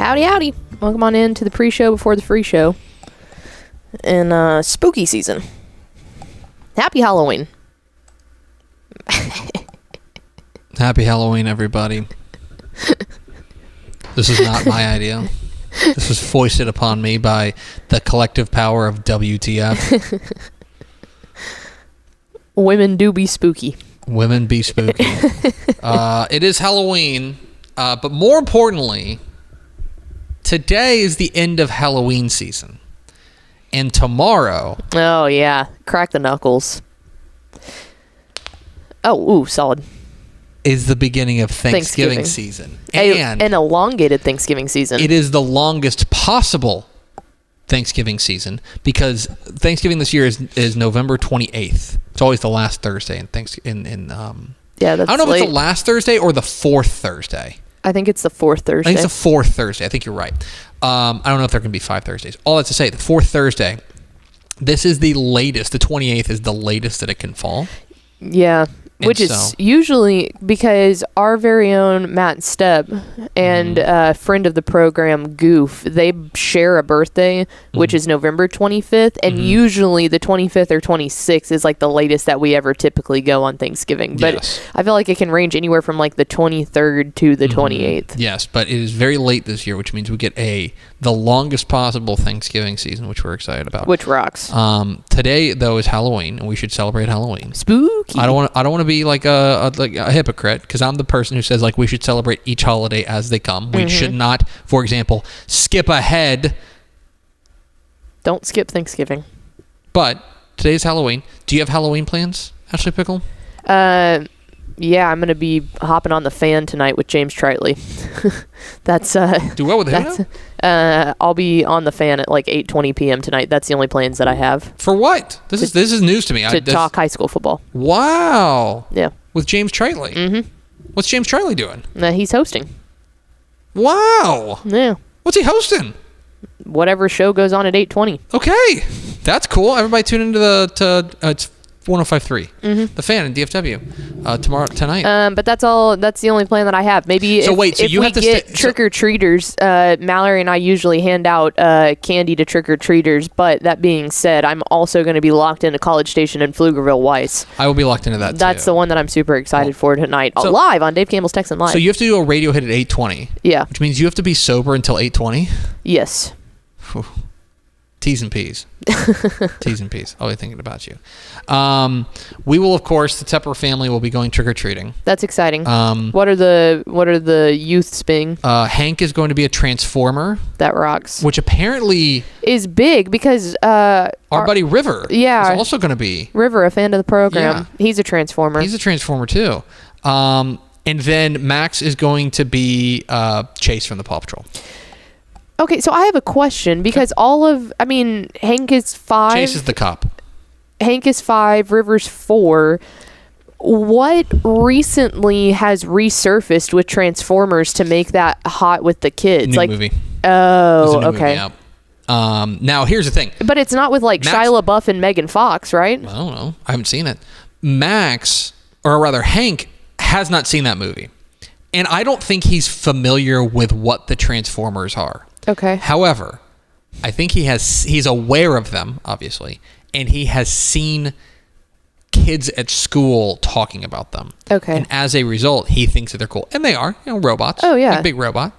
Howdy, howdy. Welcome on in to the pre-show before the free show. And spooky season. Happy Halloween. Happy Halloween, everybody. This is not my idea. This was foisted upon me by the collective power of WTF. Women do be spooky. Women be spooky. It is Halloween, but more importantly, today is the end of Halloween season. And tomorrow... Oh, yeah. Crack the knuckles. Oh, ooh, solid. ...is the beginning of Thanksgiving season. And an elongated Thanksgiving season. It is the longest possible Thanksgiving season because Thanksgiving this year is November 28th. It's always the last Thursday in Thanksgiving. Yeah, that's I don't know late. if it's the last Thursday or the fourth Thursday. I think it's the fourth Thursday. I think it's the fourth Thursday. I think you're right. I don't know if there can be 5 Thursdays. All that's to say, the fourth Thursday, this is the latest. The 28th is the latest that it can fall. Yeah. Which is usually because our very own Matt Stepp and a friend of the program, Goof, they share a birthday, which is November 25th. And usually the 25th or 26th is like the latest that we ever typically go on Thanksgiving. But yes. I feel like it can range anywhere from like the 23rd to the 28th. Yes, but it is very late this year, which means we get the longest possible Thanksgiving season, which we're excited about. Which rocks. Today, though, is Halloween, and we should celebrate Halloween. Spooky. I don't want to be like a hypocrite because I'm the person who says like we should celebrate each holiday as they come. We should not, for example, skip ahead. Don't skip Thanksgiving. But today's Halloween. Do you have Halloween plans, Ashley Pickle? Yeah, I'm gonna be hopping on the fan tonight with James Tritley. That's do well with him. I'll be on the fan at like 8:20 p.m. tonight. That's the only plans that I have. For what? This is news to me. To talk high school football. Wow. Yeah. With James Tritley. Mm-hmm. What's James Tritley doing? He's hosting. Wow. Yeah. What's he hosting? Whatever show goes on at 8:20. Okay, that's cool. Everybody tune into it's 105.3, the fan in DFW tonight. But that's all. That's the only plan that I have. Maybe if we get trick or treaters, Mallory and I usually hand out candy to trick or treaters. But that being said, I'm also going to be locked into College Station in Pflugerville Weiss. I will be locked into that. That's the one that I'm super excited for tonight. Live on Dave Campbell's Texan Live. So you have to do a radio hit at 8:20. Yeah. Which means you have to be sober until 8:20. Yes. Whew. T's and P's. T's and P's. I'll be thinking about you. We will, of course, the Tepper family will be going trick-or-treating. That's exciting. What are the youths being? Hank is going to be a Transformer. That rocks. Which apparently... is big because... our buddy River is also going to be... River, a fan of the program. Yeah. He's a Transformer. He's a Transformer, too. And then Max is going to be Chase from the Paw Patrol. Okay, so I have a question because Hank is 5. Chase is the cop. Hank is 5, River's 4. What recently has resurfaced with Transformers to make that hot with the kids? New movie. Oh, okay. Movie out. Now, here's the thing. But it's not with like Shia LaBeouf and Megan Fox, right? I don't know. I haven't seen it. Max, or rather Hank, has not seen that movie. And I don't think he's familiar with what the Transformers are. Okay. However, I think he's aware of them, obviously, and he has seen kids at school talking about them. Okay. And as a result, he thinks that they're cool. And they are, robots. Oh, yeah. Like a big robot.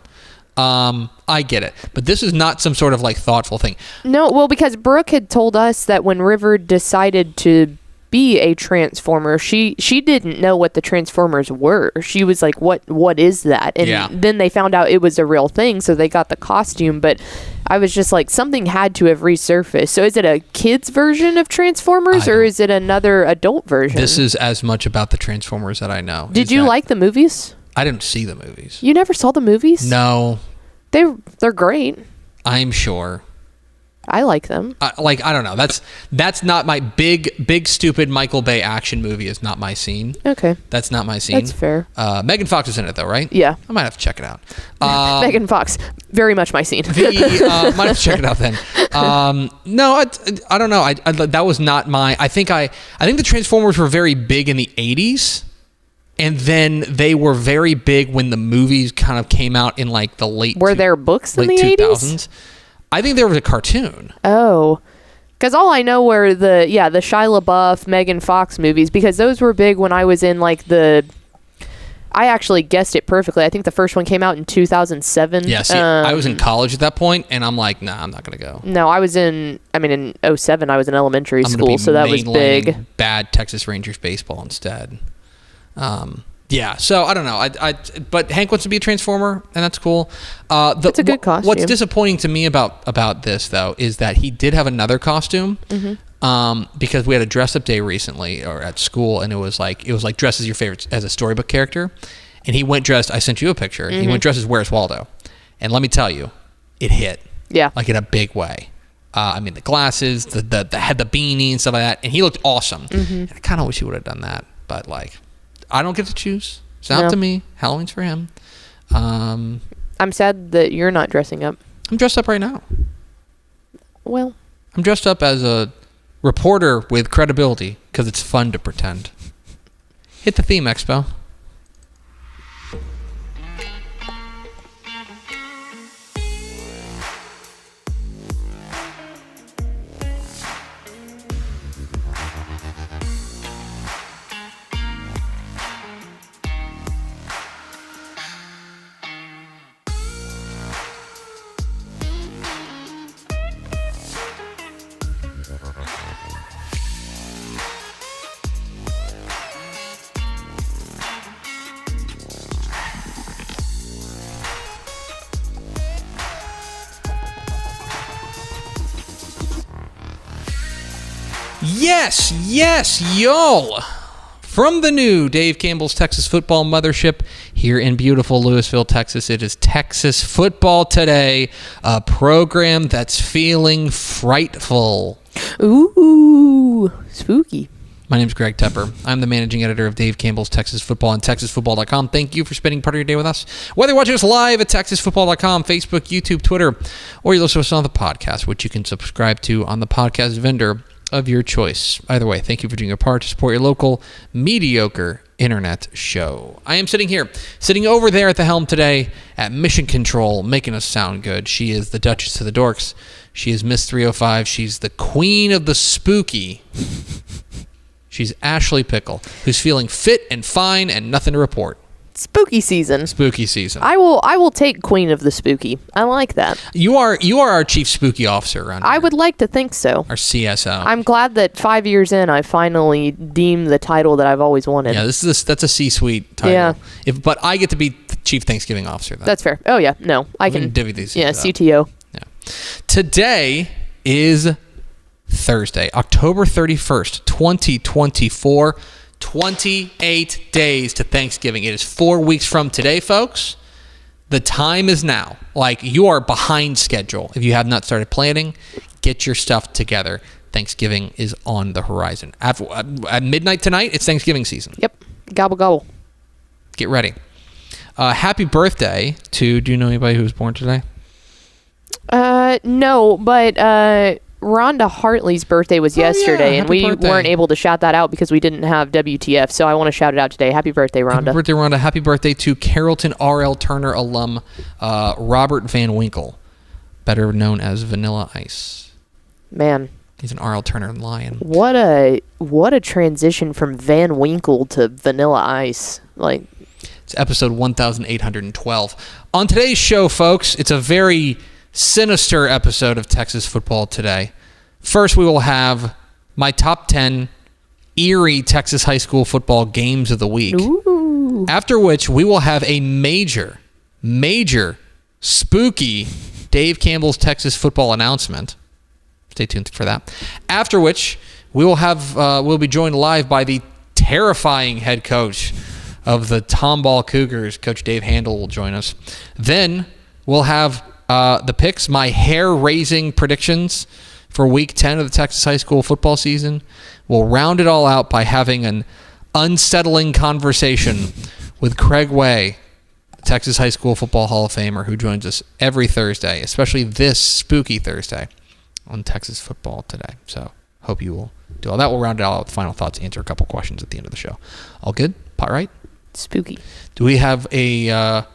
I get it. But this is not some sort of like thoughtful thing. No, well, because Brooke had told us that when River decided to be a Transformer, she didn't know what the Transformers were. She was like, what is that? And then they found out it was a real thing, so they got the costume. But I was just like, something had to have resurfaced. So is it a kid's version of Transformers, or is it another adult version? This is as much about the Transformers that I know. Did you like the movies? I didn't see the movies. You never saw the movies? No. They're great. I'm sure. I like them. I don't know. That's not my big stupid Michael Bay action movie. Is not my scene. Okay. That's not my scene. That's fair. Megan Fox is in it though, right? Yeah. I might have to check it out. Megan Fox, very much my scene. Might have to check it out then. No, I don't know. I that was not my. I think the Transformers were very big in the 80s. And then they were very big when the movies kind of came out in like the late Were there books in the 2000s? 80s? I think there was a cartoon. Oh. Because all I know were the Shia LaBeouf, Megan Fox movies, because those were big when I was in like I actually guessed it perfectly. I think the first one came out in 2007. Yeah, see, I was in college at that point, and I'm like, nah, I'm not going to go. No, in 07, I was in elementary school, so that was big. Bad Texas Rangers baseball instead. Yeah, so I don't know. But Hank wants to be a Transformer, and that's cool. It's a good costume. What's disappointing to me about this, though, is that he did have another costume. Because we had a dress-up day recently, or at school, and it was like dress as your favorite as a storybook character, and he went dressed. I sent you a picture. He went dressed as Where's Waldo, and let me tell you, it hit. Yeah, like in a big way. The glasses, the had the beanie and stuff like that, and he looked awesome. And I kind of wish he would have done that, but like, I don't get to choose. It's not up to me. Halloween's for him. I'm sad that you're not dressing up. I'm dressed up right now. Well, I'm dressed up as a reporter with credibility because it's fun to pretend. Hit the theme, Expo. Yes, y'all. From the new Dave Campbell's Texas Football Mothership here in beautiful Lewisville, Texas, it is Texas Football Today, a program that's feeling frightful. Ooh, spooky. My name's Greg Tepper. I'm the managing editor of Dave Campbell's Texas Football and TexasFootball.com. Thank you for spending part of your day with us. Whether you're watching us live at TexasFootball.com, Facebook, YouTube, Twitter, or you listen to us on the podcast, which you can subscribe to on the podcast vendor of your choice. Either way, thank you for doing your part to support your local mediocre internet show. I am sitting over there at the helm today at Mission Control, making us sound good. She is the Duchess of the Dorks. She is Miss 305. She's the queen of the spooky. She's Ashley Pickle, who's feeling fit and fine and nothing to report. Spooky season. I will take Queen of the Spooky. I like that. You are our chief spooky officer around here. I would like to think so. Our CSO. I'm glad that 5 years in, I finally deemed the title that I've always wanted. Yeah, that's a C-suite title. Yeah. But I get to be chief Thanksgiving officer then. That's fair. Oh yeah, no, I can divvy these. Yeah, CTO. Yeah. Today is Thursday, October 31st, 2024. 28 days to Thanksgiving. It is 4 weeks from today, folks. The time is now. Like, you are behind schedule. If you have not started planning, get your stuff together. Thanksgiving is on the horizon. At midnight tonight, it's Thanksgiving season. Yep. Gobble, gobble. Get ready. Happy birthday to, do you know anybody who was born today? No, but Rhonda Hartley's birthday was yesterday, and we weren't able to shout that out because we didn't have WTF, so I want to shout it out today. Happy birthday, Rhonda. Happy birthday, Rhonda. Happy birthday to Carrollton R.L. Turner alum Robert Van Winkle, better known as Vanilla Ice. Man. He's an R.L. Turner Lion. What a transition from Van Winkle to Vanilla Ice. Like, it's episode 1812. On today's show, folks, it's a very sinister episode of Texas Football Today. First, we will have my top 10 eerie Texas high school football games of the week. Ooh. After which, we will have a major spooky Dave Campbell's Texas football announcement. Stay tuned for that. After which, we will have we'll be joined live by the terrifying head coach of the Tomball Cougars. Coach Dave Handal will join us. Then we'll have the picks, my hair-raising predictions for Week 10 of the Texas high school football season. We'll round it all out by having an unsettling conversation with Craig Way, Texas High School Football Hall of Famer, who joins us every Thursday, especially this spooky Thursday on Texas Football Today. So hope you will do all that. We'll round it all out with final thoughts, answer a couple questions at the end of the show. All good? Pot right? Spooky. Do we have a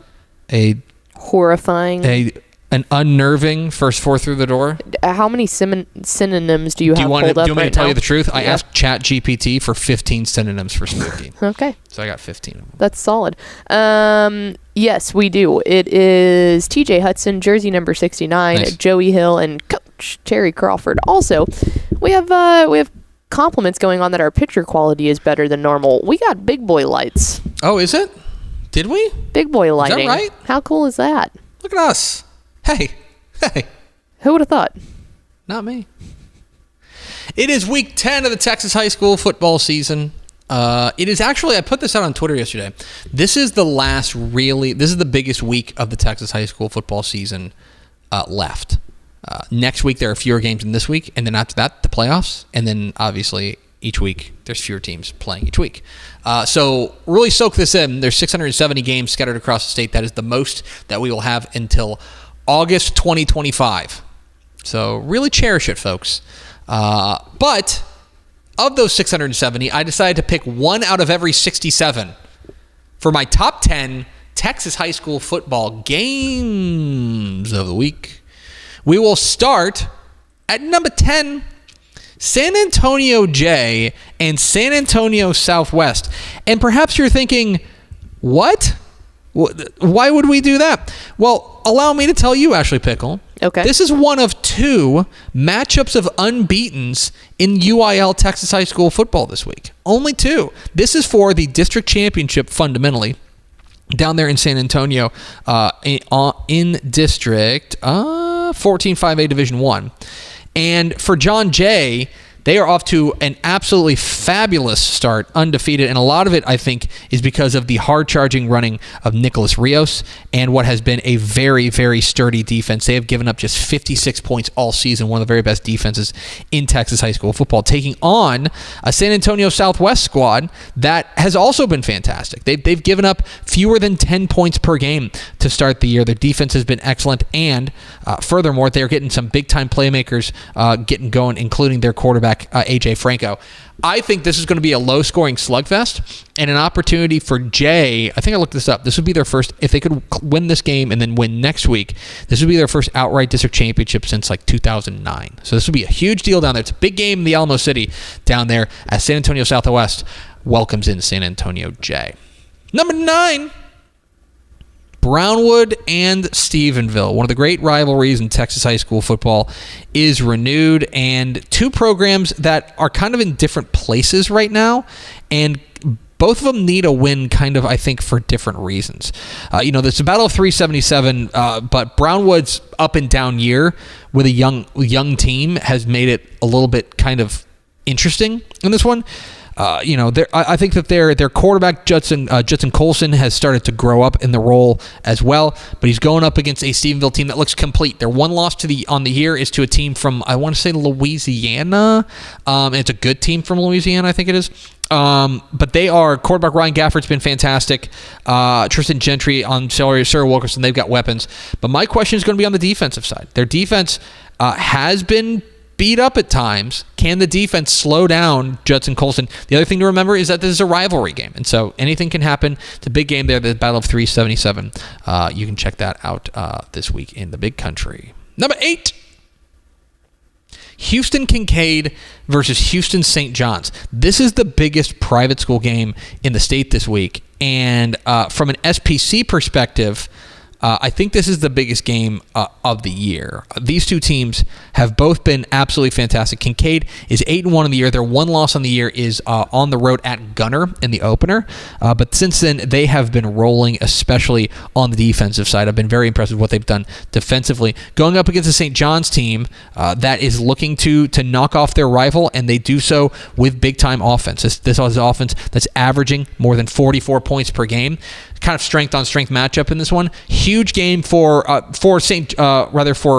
horrifying, an unnerving first four through the door? How many synonyms do you have pulled up right now? Do you want me to tell you the truth? I asked ChatGPT for 15 synonyms for spooky. Okay. So I got 15 of them. That's solid. Yes, we do. It is TJ Hudson, jersey number 69, nice. Joey Hill, and Coach Terry Crawford. Also, we have compliments going on that our picture quality is better than normal. We got big boy lights. Oh, is it? Did we? Big boy lighting. Is that right? How cool is that? Look at us. Hey. Who would have thought? Not me. It is week 10 of the Texas high school football season. It is actually, I put this out on Twitter yesterday. This is the biggest week of the Texas high school football season left. Next week, there are fewer games than this week. And then after that, the playoffs. And then obviously each week, there's fewer teams playing each week. So really soak this in. There's 670 games scattered across the state. That is the most that we will have until August 2025. So really cherish it, folks. But of those 670, I decided to pick one out of every 67 for my top 10 Texas high school football games of the week. We will start at number 10, San Antonio J and San Antonio Southwest. And perhaps you're thinking, what? Why would we do that? Well, allow me to tell you, Ashley Pickle. Okay. This is one of two matchups of unbeatens in UIL Texas high school football this week. Only two. This is for the district championship fundamentally down there in San Antonio in District 14-5A Division 1. And for John Jay, they are off to an absolutely fabulous start, undefeated, and a lot of it, I think, is because of the hard-charging running of Nicholas Rios and what has been a very, very sturdy defense. They have given up just 56 points all season, one of the very best defenses in Texas high school football, taking on a San Antonio Southwest squad that has also been fantastic. They've given up fewer than 10 points per game to start the year. Their defense has been excellent, and furthermore, they're getting some big-time playmakers getting going, including their quarterback, AJ Franco. I think this is going to be a low-scoring slugfest and an opportunity for Jay. I think I looked this up. This would be their first, if they could win this game and then win next week, this would be their first outright district championship since like 2009. So this would be a huge deal down there. It's a big game in the Alamo City down there as San Antonio Southwest welcomes in San Antonio Jay. Number 9. Brownwood and Stephenville. One of the great rivalries in Texas high school football is renewed, and two programs that are kind of in different places right now, and both of them need a win kind of, I think, for different reasons. There's a battle of 377, but Brownwood's up and down year with a young team has made it a little bit kind of interesting in this one. I think that their quarterback, Judson Colson, has started to grow up in the role as well, but he's going up against a Stephenville team that looks complete. Their one loss on the year is to a team from, I want to say, Louisiana, and it's a good team from Louisiana, I think it is. But they are, quarterback Ryan Gafford's been fantastic. Tristan Gentry on Sarah Wilkerson, they've got weapons. But my question is going to be on the defensive side. Their defense has been beat up at times. Can the defense slow down Judson Colson? The other thing to remember is that this is a rivalry game, and so anything can happen. It's a big game there, the Battle of 377. You can check that out this week in the big country. Number 8. Houston Kincaid versus Houston St. John's. This is the biggest private school game in the state this week, and from an SPC perspective, I think this is the biggest game of the year. These two teams have both been absolutely fantastic. Kincaid is 8-1 in the year. Their one loss on the year is on the road at Gunner in the opener. But since then, they have been rolling, especially on the defensive side. I've been very impressed with what they've done defensively. Going up against the St. John's team that is looking to knock off their rival, and they do so with big-time offense. This is offense that's averaging more than 44 points per game. Kind of strength-on-strength matchup in this one. Huge game for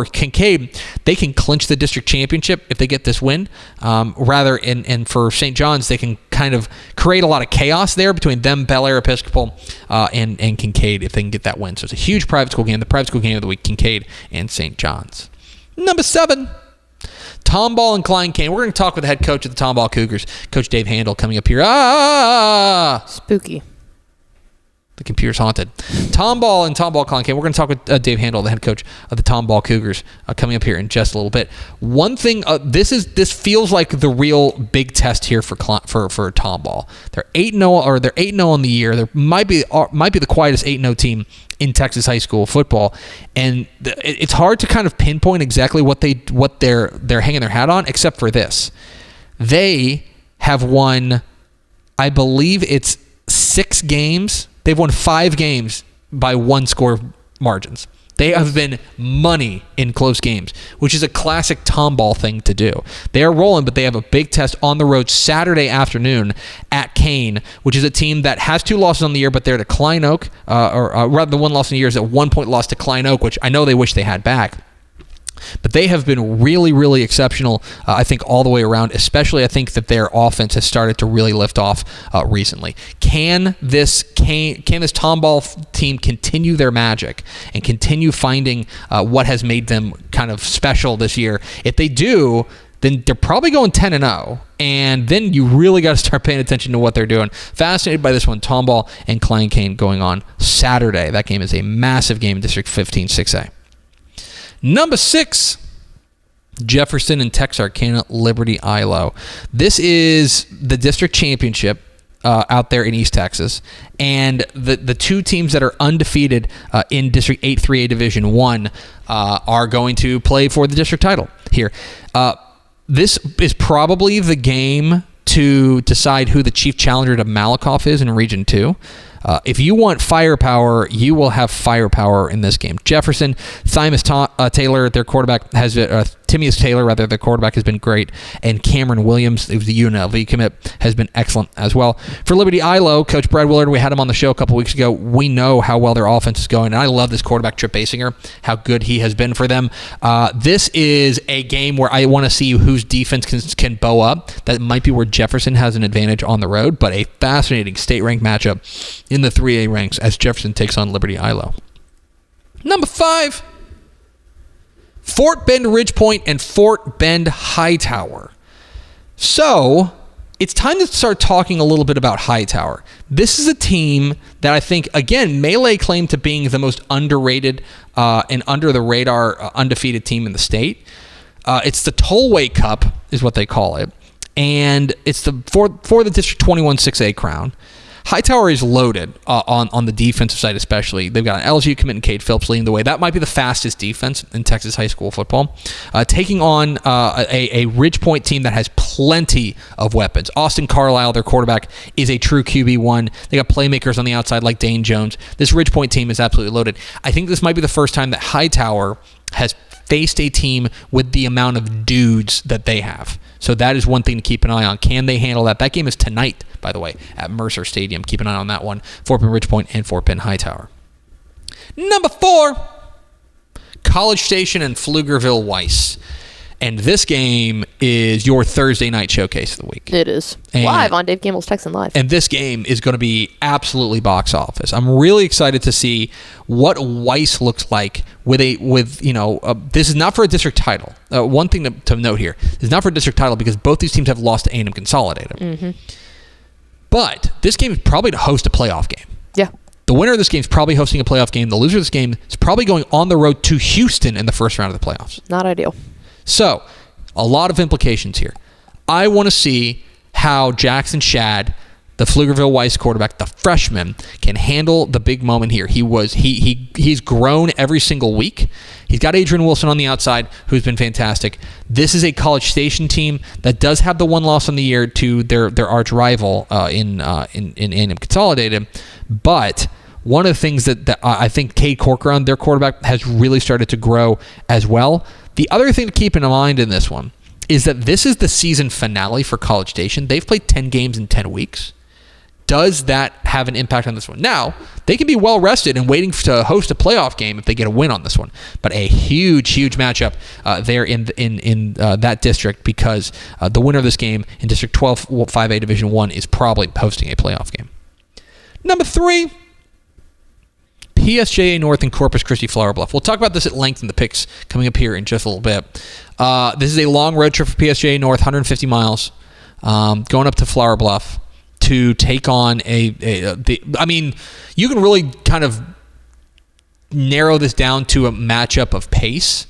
Kincaid. They can clinch the district championship if they get this win. And for St. John's, they can kind of create a lot of chaos there between them, Bel Air Episcopal, and Kincaid if they can get that win. So it's a huge private school game. The private school game of the week, Kincaid and St. John's. Number 7. Tomball and Klein Cain. We're going to talk with the head coach of the Tomball Cougars, Coach Dave Handal, coming up here. Spooky. The computer's haunted. Tomball and Tomball Klein Cain. We're going to talk with Dave Handal, the head coach of the Tomball Cougars, coming up here in just a little bit. One thing, this feels like the real big test here for Tomball. They're 8-0, or they're 8-0 on the year. They might be the quietest 8-0 team in Texas high school football, and it's hard to kind of pinpoint exactly what they're hanging their hat on, except for this. They have won, I believe it's 6 games. They've won 5 games by 1-score margins. They have been money in close games, which is a classic Tomball thing to do. They are rolling, but they have a big test on the road Saturday afternoon at Kane, which is a team that has 2 losses on the year, but they're to Klein Oak, or rather the 1 loss in the year is a 1-point loss to Klein Oak, which I know they wish they had back. But they have been really, really exceptional, I think, all the way around, especially I think that their offense has started to really lift off recently. Can this Tomball team continue their magic and continue finding what has made them kind of special this year? If they do, then they're probably going 10-0, and then you really got to start paying attention to what they're doing. Fascinated by this one, Tomball and Klein Cain going on Saturday. That game is a massive game in District 15 6A. Number 6, Jefferson and Texarkana Liberty-Eylau. This is the district championship out there in East Texas, and the 2 teams that are undefeated in District 8 3A Division 1 are going to play for the district title here. This is probably the game to decide who the chief challenger to Malakoff is in Region 2. If you want firepower, you will have firepower in this game. Jefferson, Thymus Taylor, their quarterback has Timius Taylor, rather, their quarterback has been great, and Cameron Williams, who's the UNLV commit, has been excellent as well. For Liberty-Eylau, Coach Brad Willard, we had him on the show a couple weeks ago. We know how well their offense is going, and I love this quarterback, Trip Basinger, how good he has been for them. This is a game where I want to see whose defense can bow up. That might be where Jefferson has an advantage on the road, but a fascinating state-ranked matchup in the 3A ranks as Jefferson takes on Liberty-Eylau. Number 5, Fort Bend Ridgepoint and Fort Bend Hightower. So, it's time to start talking a little bit about Hightower. This is a team that I think, again, may lay claim to being the most underrated and under-the-radar undefeated team in the state. It's the Tollway Cup, is what they call it, and it's for the District 21 6A crown. Hightower is loaded on the defensive side especially. They've got an LSU commit and Cade Phillips leading the way. That might be the fastest defense in Texas high school football. Taking on a Ridgepoint team that has plenty of weapons. Austin Carlisle, their quarterback, is a true QB1. They got playmakers on the outside like Dane Jones. This Ridgepoint team is absolutely loaded. I think this might be the first time that Hightower has faced a team with the amount of dudes that they have. So that is one thing to keep an eye on. Can they handle that? That game is tonight, by the way, at Mercer Stadium. Keep an eye on that one. Fort Bend Ridgepoint and Fort Bend Hightower. Number 4, College Station and Pflugerville Weiss. And this game is your Thursday night showcase of the week. It is. Live on Dave Campbell's Texan Live. And this game is going to be absolutely box office. I'm really excited to see what Weiss looks like with this is not for a district title. One thing to note here, is not for a district title because both these teams have lost to A&M Consolidated. Mm-hmm. But this game is probably to host a playoff game. Yeah. The winner of this game is probably hosting a playoff game. The loser of this game is probably going on the road to Houston in the first round of the playoffs. Not ideal. So, a lot of implications here. I want to see how Jackson Shad, the Pflugerville Weiss quarterback, the freshman, can handle the big moment here. He's grown every single week. He's got Adrian Wilson on the outside, who's been fantastic. This is a College Station team that does have the one loss on the year to their arch rival in A&M Consolidated, but one of the things that I think Cade Corcoran, their quarterback, has really started to grow as well. The other thing to keep in mind in this one is that this is the season finale for College Station. They've played 10 games in 10 weeks. Does that have an impact on this one? Now, they can be well rested and waiting to host a playoff game if they get a win on this one. But a huge matchup there in that district because the winner of this game in District 12 5A Division 1 is probably hosting a playoff game. Number 3, PSJA North and Corpus Christi Flower Bluff. We'll talk about this at length in the picks coming up here in just a little bit. This is a long road trip for PSJA North, 150 miles, going up to Flower Bluff. to take on you can really kind of narrow this down to a matchup of pace.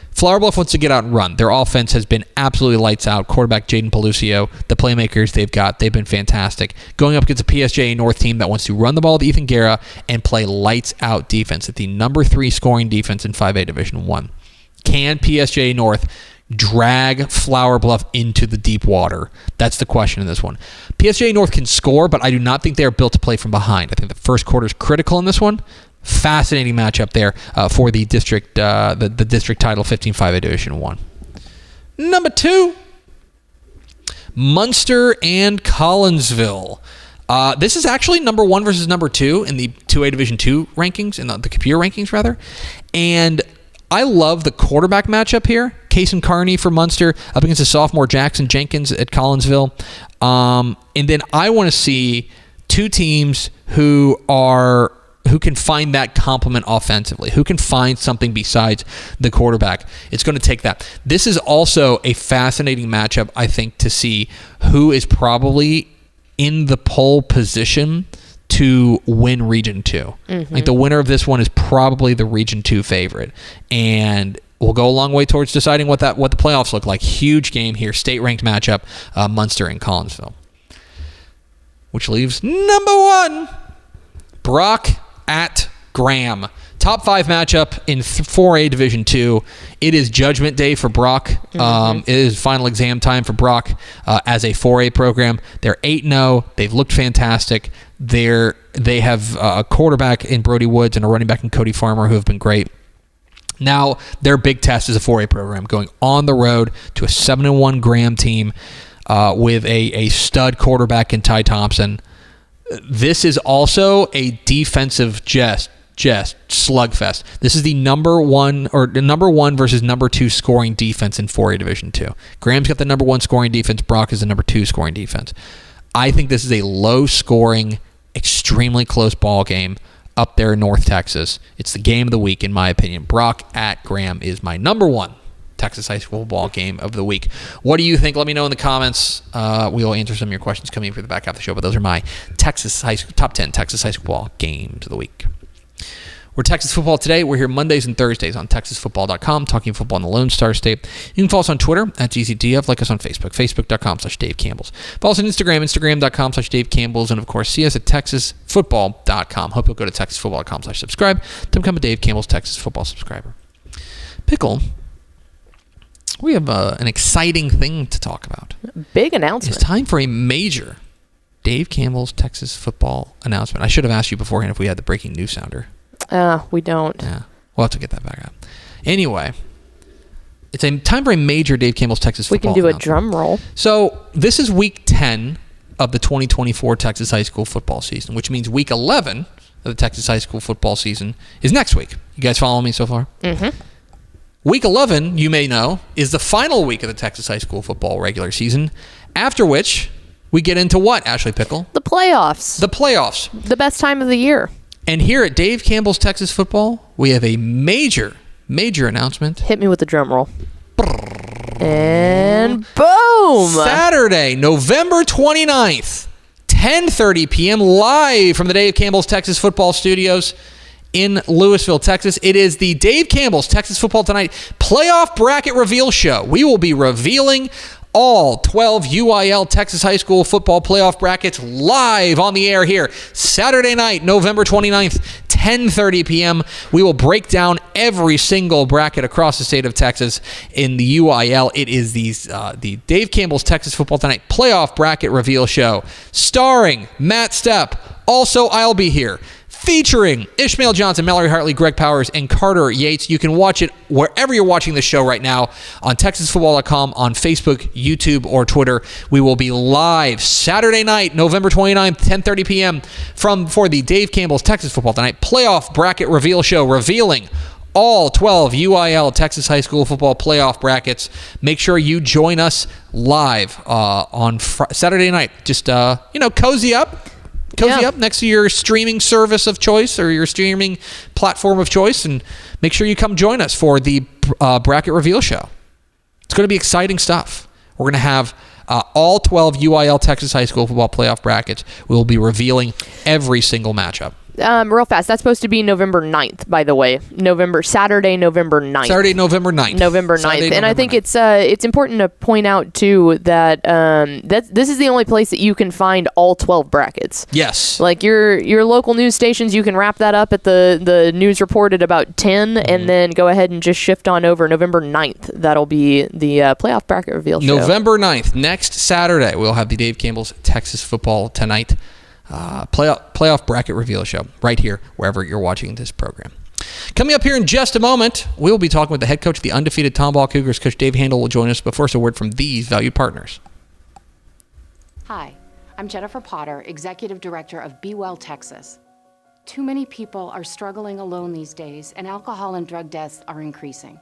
Flower Bluff wants to get out and run. Their offense has been absolutely lights out. Quarterback Jaden Pelucio, the playmakers they've been fantastic. Going up against a PSJA North team that wants to run the ball with Ethan Guerra and play lights out defense at the number 3 scoring defense in 5A Division 1. Can PSJA North drag Flower Bluff into the deep water? That's the question in this one. PSJA North can score, but I do not think they are built to play from behind. I think the first quarter is critical in this one. Fascinating matchup there for the district the district title 15-5A Division 1. Number 2, Munster and Collinsville. This is actually number 1 versus number 2 in the 2A Division 2 rankings, in the computer rankings rather. And I love the quarterback matchup here. Kason Carney for Munster up against the sophomore Jackson Jenkins at Collinsville. And then I want to see two teams who can find that complement offensively, who can find something besides the quarterback. It's going to take that. This is also a fascinating matchup, I think, to see who is probably in the pole position to win Region 2. Mm-hmm. Like the winner of this one is probably the Region 2 favorite. And we'll go a long way towards deciding what the playoffs look like. Huge game here, state-ranked matchup, Munster and Collinsville. Which leaves number 1, Brock at Graham. Top 5 matchup in 4A Division 2. It is judgment day for Brock. Mm-hmm. It is final exam time for Brock as a 4A program. They're 8-0. They've looked fantastic. They have a quarterback in Brody Woods and a running back in Cody Farmer who have been great. Now, their big test is a 4A program, going on the road to a 7-1 Graham team with a stud quarterback in Ty Thompson. This is also a defensive just slugfest. This is the number 1 versus number 2 scoring defense in 4A Division 2. Graham's got the number 1 scoring defense. Brock is the number 2 scoring defense. I think this is a low-scoring, extremely close ball game up there in North Texas. It's the game of the week, in my opinion. Brock at Graham is my number 1 Texas high school football game of the week. What do you think? Let me know in the comments. We will answer some of your questions coming in for the back half of the show, but those are my top 10 Texas high school football games of the week. We're Texas Football Today. We're here Mondays and Thursdays on TexasFootball.com, talking football in the Lone Star State. You can follow us on Twitter at DCTF, like us on Facebook, Facebook.com/Dave Campbell's. Follow us on Instagram, Instagram.com/Dave Campbell's, and of course, see us at TexasFootball.com. Hope you'll go to TexasFootball.com/subscribe to become a Dave Campbell's Texas Football subscriber. Pickle, we have an exciting thing to talk about. Big announcement. It's time for a major Dave Campbell's Texas Football announcement. I should have asked you beforehand if we had the breaking news sounder. We don't. Yeah, we'll have to get that back up. Anyway, it's a time for a major Dave Campbell's Texas Football. We can do a drum roll. So this is week 10 of the 2024 Texas high school football season, which means week 11 of the Texas high school football season is next week. You guys following me so far? Mm-hmm. Week 11, you may know, is the final week of the Texas high school football regular season, after which we get into what, Ashley Pickle? The playoffs. The playoffs. The best time of the year. And here at Dave Campbell's Texas Football, we have a major announcement. Hit me with the drum roll. And boom! Saturday, November 29th, 10:30 p.m., live from the Dave Campbell's Texas Football Studios in Louisville, Texas. It is the Dave Campbell's Texas Football Tonight playoff bracket reveal show. We will be revealing all 12 UIL Texas high school football playoff brackets live on the air here Saturday night, November 29th, 10:30 p.m. We will break down every single bracket across the state of Texas in the UIL. It is the Dave Campbell's Texas Football Tonight playoff bracket reveal show, starring Matt Stepp. Also, I'll be here, featuring Ishmael Johnson, Mallory Hartley, Greg Powers, and Carter Yates. You can watch it wherever you're watching the show right now on TexasFootball.com, on Facebook, YouTube, or Twitter. We will be live Saturday night, November 29th, 10:30 p.m. for the Dave Campbell's Texas Football Tonight playoff bracket reveal show, revealing all 12 UIL Texas high school football playoff brackets. Make sure you join us live on Saturday night. Just, cozy up. Up next to your streaming service of choice or your streaming platform of choice, and make sure you come join us for the bracket reveal show. It's going to be exciting stuff. We're going to have All 12 UIL Texas High School football playoff brackets will be revealing every single matchup. Real fast. That's supposed to be November 9th, by the way. Saturday, November 9th. Saturday, November 9th. November 9th. Saturday, and I think 9th. It's important to point out, too, that this is the only place that you can find all 12 brackets. Yes. Like your local news stations, you can wrap that up at the news report at about 10, and then go ahead and just shift on over. November 9th, that'll be the playoff bracket reveal show. November 9th, next Saturday, we'll have the Dave Campbell's Texas Football Tonight playoff bracket reveal show right here, wherever you're watching this program. Coming up here in just a moment, we'll be talking with the head coach of the undefeated Tomball Cougars. Coach Dave Handal will join us, but first a word from these valued partners. Hi, I'm Jennifer Potter, Executive Director of Be Well Texas. Too many people are struggling alone these days, and alcohol and drug deaths are increasing.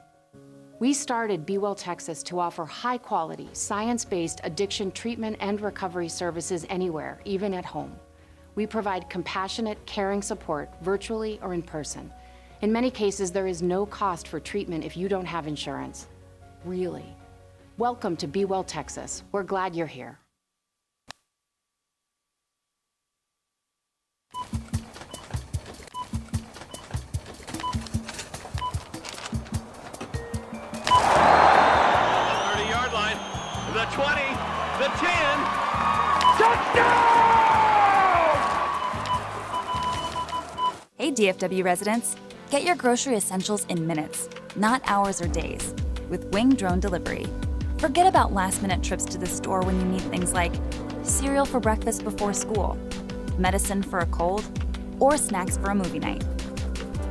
We started Be Well Texas to offer high-quality, science-based addiction treatment and recovery services anywhere, even at home. We provide compassionate, caring support virtually or in person. In many cases, there is no cost for treatment if you don't have insurance. Really. Welcome to Be Well Texas. We're glad you're here. The 20, the 10, touchdown! Hey DFW residents, get your grocery essentials in minutes, not hours or days, with Wing Drone Delivery. Forget about last-minute trips to the store when you need things like cereal for breakfast before school, medicine for a cold, or snacks for a movie night.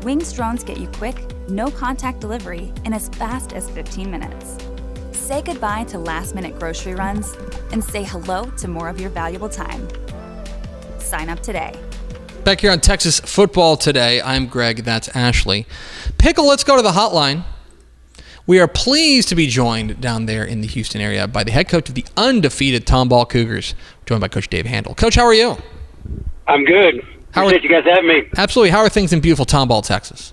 Wing's drones get you quick, no-contact delivery in as fast as 15 minutes. Say goodbye to last-minute grocery runs and say hello to more of your valuable time. Sign up today. Back here on Texas Football Today, I'm Greg, that's Ashley. Pickle, let's go to the hotline. We are pleased to be joined down there in the Houston area by the head coach of the undefeated Tomball Cougars, joined by Coach Dave Handal. Coach, how are you? I'm good. Appreciate you guys having me. Absolutely. How are things in beautiful Tomball, Texas?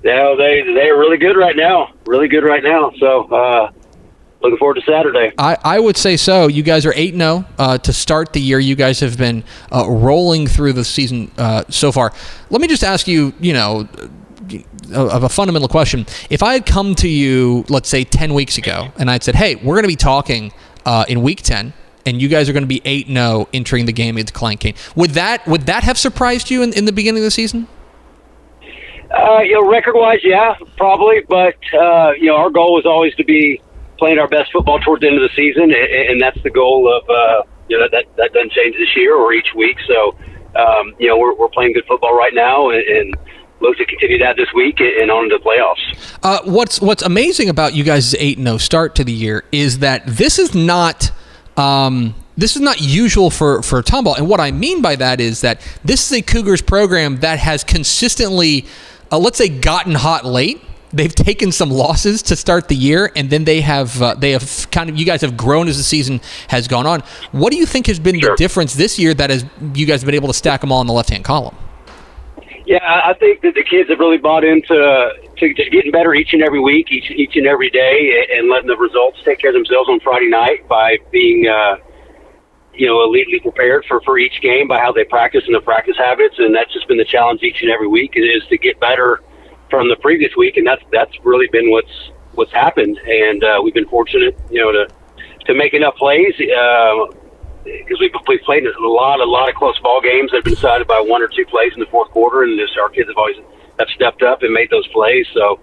Yeah, they are really good right now. Really good right now. So, looking forward to Saturday. I would say so. You guys are 8-0 to start the year. You guys have been rolling through the season so far. Let me just ask you, of a fundamental question. If I had come to you, let's say 10 weeks ago, and I'd said, hey, we're going to be talking in week 10, and you guys are going to be 8-0 entering the game against Klein Cain, would that have surprised you in the beginning of the season? Record-wise, yeah, probably. But, our goal was always to be playing our best football towards the end of the season, and that's the goal of that doesn't change this year or each week. So we're playing good football right now, and look to continue that this week and on to the playoffs. What's amazing about you guys' 8-0 start to the year is that this is not usual for Tomball, and what I mean by that is that this is a Cougars program that has consistently, let's say, gotten hot late. They've taken some losses to start the year, and then you guys have grown as the season has gone on. What do you think has been the difference this year that you guys have been able to stack them all in the left-hand column? Yeah, I think that the kids have really bought into just getting better each and every week, each and every day, and letting the results take care of themselves on Friday night by being elitely prepared for each game by how they practice and the practice habits, and that's just been the challenge each and every week is to get better from the previous week, and that's really been what's happened, and we've been fortunate, to make enough plays because we've played a lot of close ball games that have been decided by one or two plays in the fourth quarter, and our kids have stepped up and made those plays, so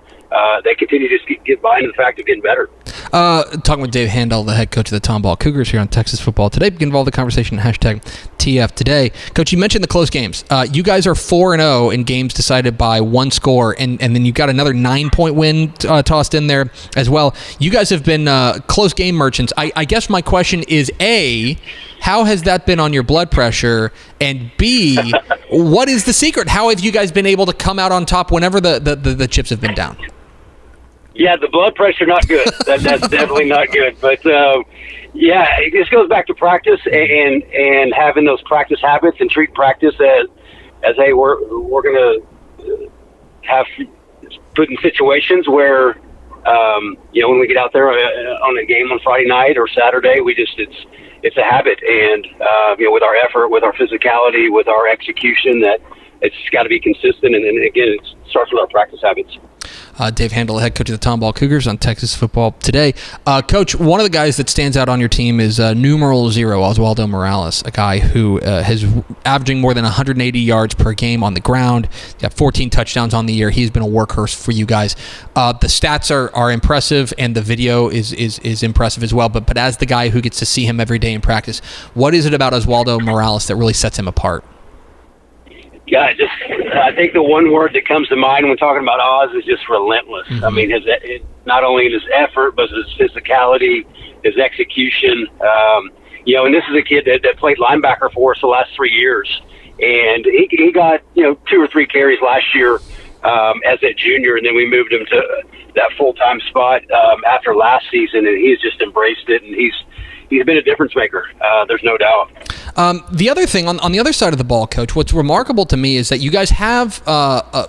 they continue to just get by into the fact of getting better. Talking with Dave Handal, the head coach of the Tomball Cougars here on Texas Football Today. Get involved in the conversation, #TF Today. Coach, you mentioned the close games. You guys are 4-0 in games decided by one score, and then you got another 9-point win tossed in there as well. You guys have been close game merchants. I guess my question is, A, how has that been on your blood pressure? And B, what is the secret? How have you guys been able to come out on top whenever the chips have been down? Yeah, the blood pressure not good. That's definitely not good. But it just goes back to practice and having those practice habits and treat practice as hey, we're gonna have put in situations where When we get out there on a game on Friday night or Saturday, it's a habit. And, with our effort, with our physicality, with our execution, that it's got to be consistent. And again, it starts with our practice habits. Dave Handal, head coach of the Tomball Cougars on Texas Football Today. Coach, one of the guys that stands out on your team is numeral 0, Oswaldo Morales, a guy who has averaging more than 180 yards per game on the ground. He's got 14 touchdowns on the year. He's been a workhorse for you guys. The stats are impressive, and the video is impressive as well. But as the guy who gets to see him every day in practice, what is it about Oswaldo Morales that really sets him apart? Yeah, I think the one word that comes to mind when talking about Oz is just relentless. Mm-hmm. I mean, not only in his effort, but his physicality, his execution. And this is a kid that played linebacker for us the last 3 years, and he got 2 or 3 carries last year as a junior, and then we moved him to that full-time spot after last season, and he's just embraced it, and he's been a difference maker. There's no doubt. The other thing on the other side of the ball, Coach, what's remarkable to me is that you guys have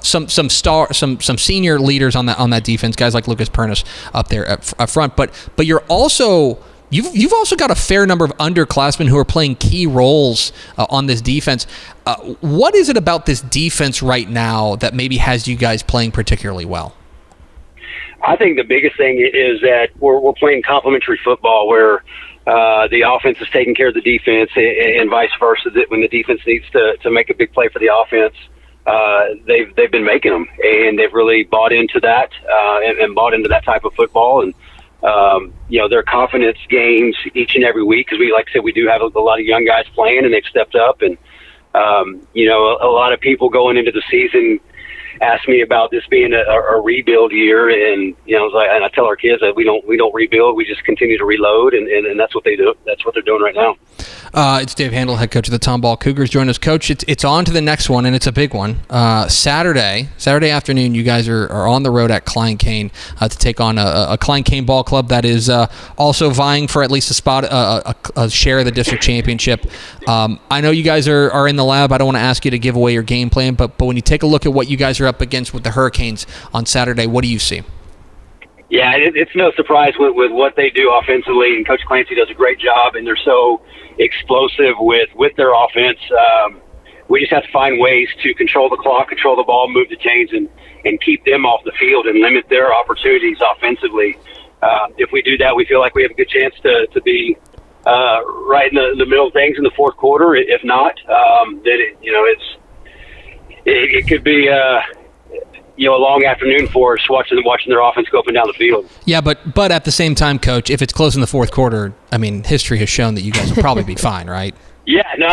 some senior leaders on that defense, guys like Lucas Pernas up there up front, but you're also you've also got a fair number of underclassmen who are playing key roles on this defense. What is it about this defense right now that maybe has you guys playing particularly well? I think the biggest thing is that we're playing complementary football where the offense is taking care of the defense and vice versa. That when the defense needs to make a big play for the offense, they've been making them, and they've really bought into that and bought into that type of football. And their confidence gains each and every week because like I said, we do have a lot of young guys playing, and they've stepped up. And a lot of people going into the season asked me about this being a rebuild year, and and I tell our kids that we don't rebuild, we just continue to reload, and that's what they do. That's what they're doing right now. It's Dave Handal, head coach of the Tomball Cougars. Join us, Coach. It's on to the next one, and it's a big one. Saturday afternoon, you guys are on the road at Klein-Cain to take on a Klein-Cain ball club that is also vying for at least a spot, a share of the district championship. I know you guys are in the lab. I don't want to ask you to give away your game plan, but when you take a look at what you guys are up against with the Hurricanes on Saturday, what do you see? Yeah, it's no surprise with what they do offensively, and Coach Clancy does a great job, and they're so explosive with their offense. We just have to find ways to control the clock, control the ball, move the chains, and keep them off the field and limit their opportunities offensively. If we do that, we feel like we have a good chance to be right in the middle of things in the fourth quarter. If not, then it could be a long afternoon for us watching their offense go up and down the field. Yeah, but at the same time, Coach, if it's close in the fourth quarter, I mean, history has shown that you guys will probably be fine, right? Yeah, no,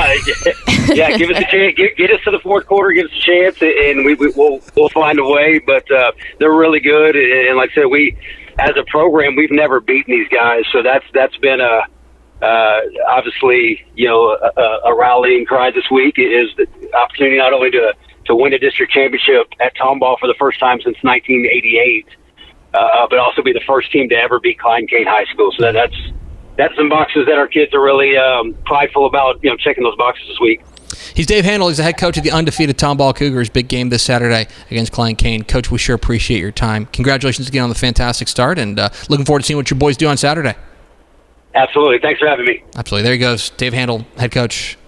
yeah. Give us a chance. Get us to the fourth quarter. Give us a chance, and we'll find a way. But they're really good, and like I said, we as a program we've never beaten these guys, so that's been obviously a rallying cry this week. It is the opportunity not only to win a district championship at Tomball for the first time since 1988, but also be the first team to ever beat Klein-Cain High School. So that's some boxes that our kids are really prideful about, checking those boxes this week. He's Dave Handal. He's the head coach of the undefeated Tomball Cougars. Big game this Saturday against Klein-Cain. Coach, we sure appreciate your time. Congratulations again on the fantastic start, and looking forward to seeing what your boys do on Saturday. Absolutely. Thanks for having me. Absolutely. There he goes. Dave Handal, head coach,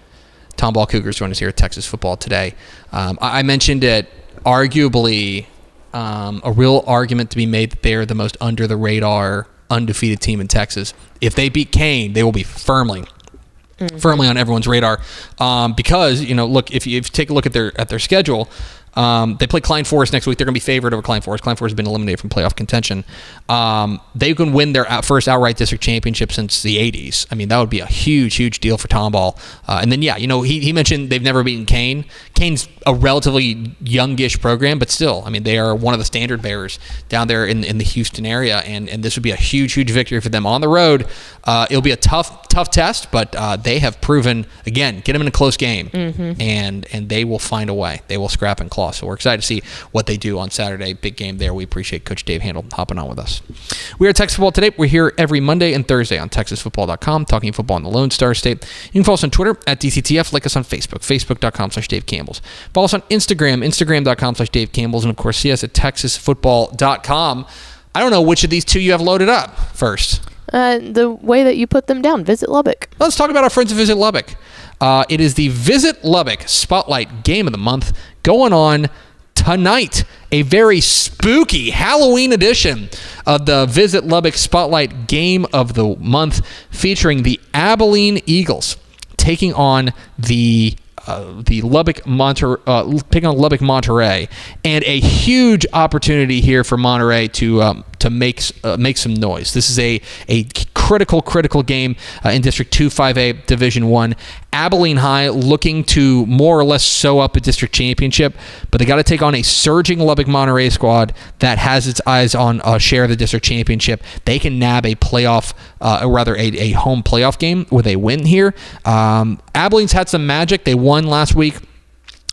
Tomball Cougars, join us here at Texas Football Today. I mentioned it, arguably a real argument to be made that they're the most under-the-radar undefeated team in Texas. If they beat Cain, they will be firmly on everyone's radar because, look, if you take a look at their schedule, they play Klein Forest next week. They're going to be favored over Klein Forest. Klein Forest has been eliminated from playoff contention. They can win their first outright district championship since the 80s. I mean, that would be a huge, huge deal for Tomball. And then, he mentioned they've never beaten Cain. Cain's a relatively youngish program, but still, I mean, they are one of the standard bearers down there in the Houston area, and this would be a huge, huge victory for them on the road. It'll be a tough test, but they have proven, again, get them in a close game, and they will find a way. They will scrap and claw. So we're excited to see what they do on Saturday. Big game there. We appreciate Coach Dave Handal hopping on with us. We are Texas Football Today. We're here every Monday and Thursday on TexasFootball.com, talking football in the Lone Star State. You can follow us on Twitter at DCTF. Like us on Facebook, Facebook.com/Dave Campbell's. Follow us on Instagram, Instagram.com/Dave Campbell's. And, of course, see us at TexasFootball.com. I don't know which of these two you have loaded up first. The way that you put them down. Visit Lubbock. Let's talk about our friends at Visit Lubbock. It is the Visit Lubbock Spotlight Game of the Month going on tonight. A very spooky Halloween edition of the Visit Lubbock Spotlight Game of the Month, featuring the Abilene Eagles taking on the Lubbock picking on Lubbock Monterey, and a huge opportunity here for Monterey to make some noise. This is a critical game in District 2-5A Division 1. Abilene High looking to more or less sew up a district championship, but they got to take on a surging Lubbock Monterey squad that has its eyes on a share of the district championship. They can nab a playoff, a home playoff game with a win here. Abilene's had some magic. They won last week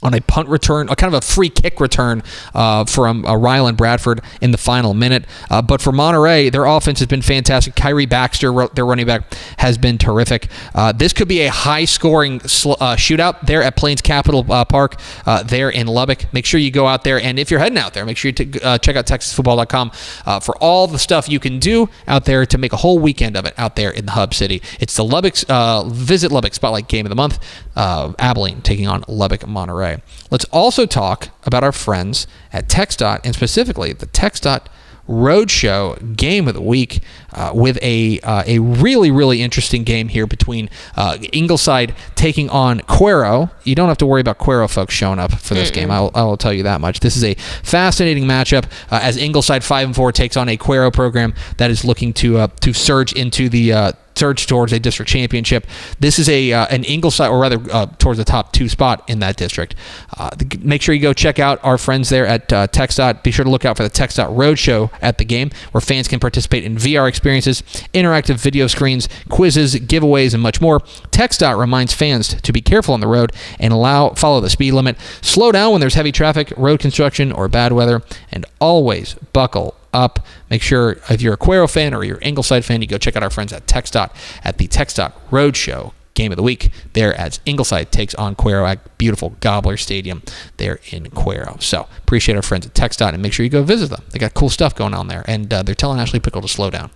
on a punt return, a kind of a free kick return from Ryland Bradford in the final minute. But for Monterey, their offense has been fantastic. Kyrie Baxter, their running back, has been terrific. This could be a high-scoring shootout there at Plains Capital Park there in Lubbock. Make sure you go out there, and if you're heading out there, make sure you check out TexasFootball.com for all the stuff you can do out there to make a whole weekend of it out there in the Hub City. It's the Visit Lubbock Spotlight Game of the Month. Abilene taking on Lubbock Monterey. Let's also talk about our friends at TxDOT, and specifically the TxDOT Roadshow Game of the Week with a really interesting game here between Ingleside taking on Cuero. You don't have to worry about Cuero folks showing up for this game. I will tell you that much. This is a fascinating matchup as Ingleside 5-4 takes on a Cuero program that is looking to surge into the surge towards a district championship. This is an Ingleside, or rather towards the top 2 spot in that district. Make sure you go check out our friends there at TxDOT. Be sure to look out for the TxDOT Roadshow at the game, where fans can participate in VR experiences, interactive video screens, quizzes, giveaways, and much more. TxDOT reminds fans to be careful on the road and follow the speed limit, slow down when there's heavy traffic, road construction, or bad weather, and always buckle up. Make sure if you're a Cuero fan or you're an Ingleside fan, you go check out our friends at TxDOT at the TxDOT Roadshow Game of the Week there as Ingleside takes on Cuero at beautiful Gobbler Stadium there in Cuero. So appreciate our friends at TxDOT, and make sure you go visit them. They got cool stuff going on there, and they're telling Ashley Pickle to slow down.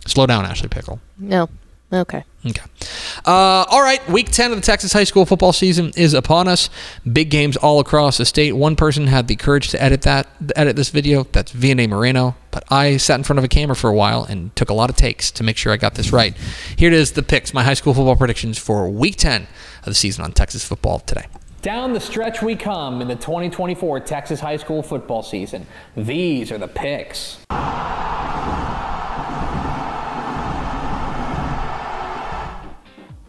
Slow down, Ashley Pickle. No. Okay. All right. Week 10 of the Texas high school football season is upon us. Big games all across the state. One person had the courage to edit this video. That's Vianney Moreno. But I sat in front of a camera for a while and took a lot of takes to make sure I got this right. Here it is, the picks, my high school football predictions for Week 10 of the season on Texas Football Today. Down the stretch we come in the 2024 Texas high school football season. These are the picks.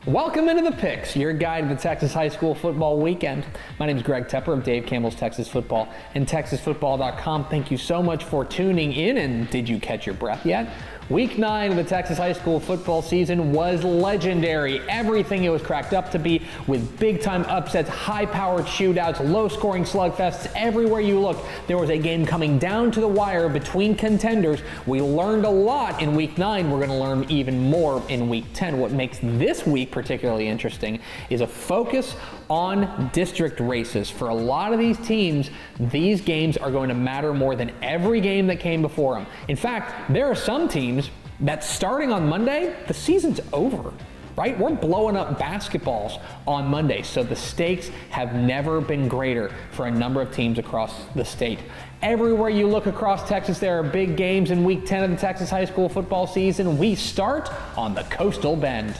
Welcome into the picks, your guide to the Texas high school football weekend. My name is Greg Tepper of Dave Campbell's Texas Football and TexasFootball.com. Thank you so much for tuning in, and did you catch your breath yet? Week 9 of the Texas high school football season was legendary. Everything it was cracked up to be, with big-time upsets, high-powered shootouts, low-scoring slugfests. Everywhere you look, there was a game coming down to the wire between contenders. We learned a lot in Week 9. We're going to learn even more in Week 10. What makes this week particularly interesting is a focus on district races. For a lot of these teams, these games are going to matter more than every game that came before them. In fact, there are some teams that starting on Monday, the season's over, right? We're blowing up basketballs on Monday, so the stakes have never been greater for a number of teams across the state. Everywhere you look across Texas, there are big games in Week 10 of the Texas high school football season. We start on the Coastal Bend.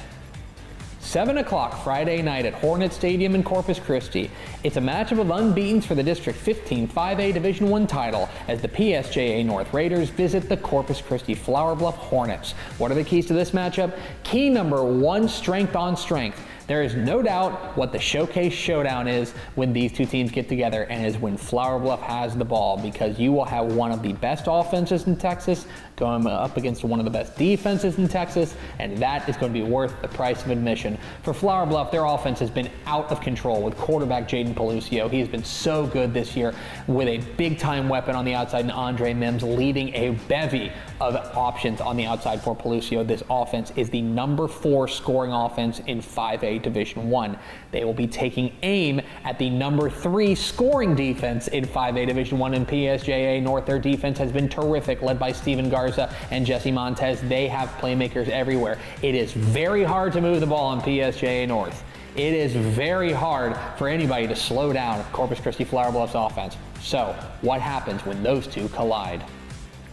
7 o'clock Friday night at Hornet Stadium in Corpus Christi. It's a matchup of unbeatens for the District 15 5A Division I title as the PSJA North Raiders visit the Corpus Christi Flower Bluff Hornets. What are the keys to this matchup? Key number 1, strength on strength. There is no doubt what the showcase showdown is when these two teams get together, and is when Flower Bluff has the ball, because you will have one of the best offenses in Texas going up against one of the best defenses in Texas, and that is going to be worth the price of admission. For Flower Bluff, their offense has been out of control with quarterback Jaden Pelucio. He has been so good this year with a big-time weapon on the outside, and Andre Mims leading a bevy of options on the outside for Pelucio. This offense is the number 4 scoring offense in 5A Division 1. They will be taking aim at the number 3 scoring defense in 5A Division 1 in PSJA North. Their defense has been terrific, led by Steven Garza and Jesse Montez. They have playmakers everywhere. It is very hard to move the ball in PSJA North. It is very hard for anybody to slow down Corpus Christi Flower Bluff's offense. So, what happens when those two collide?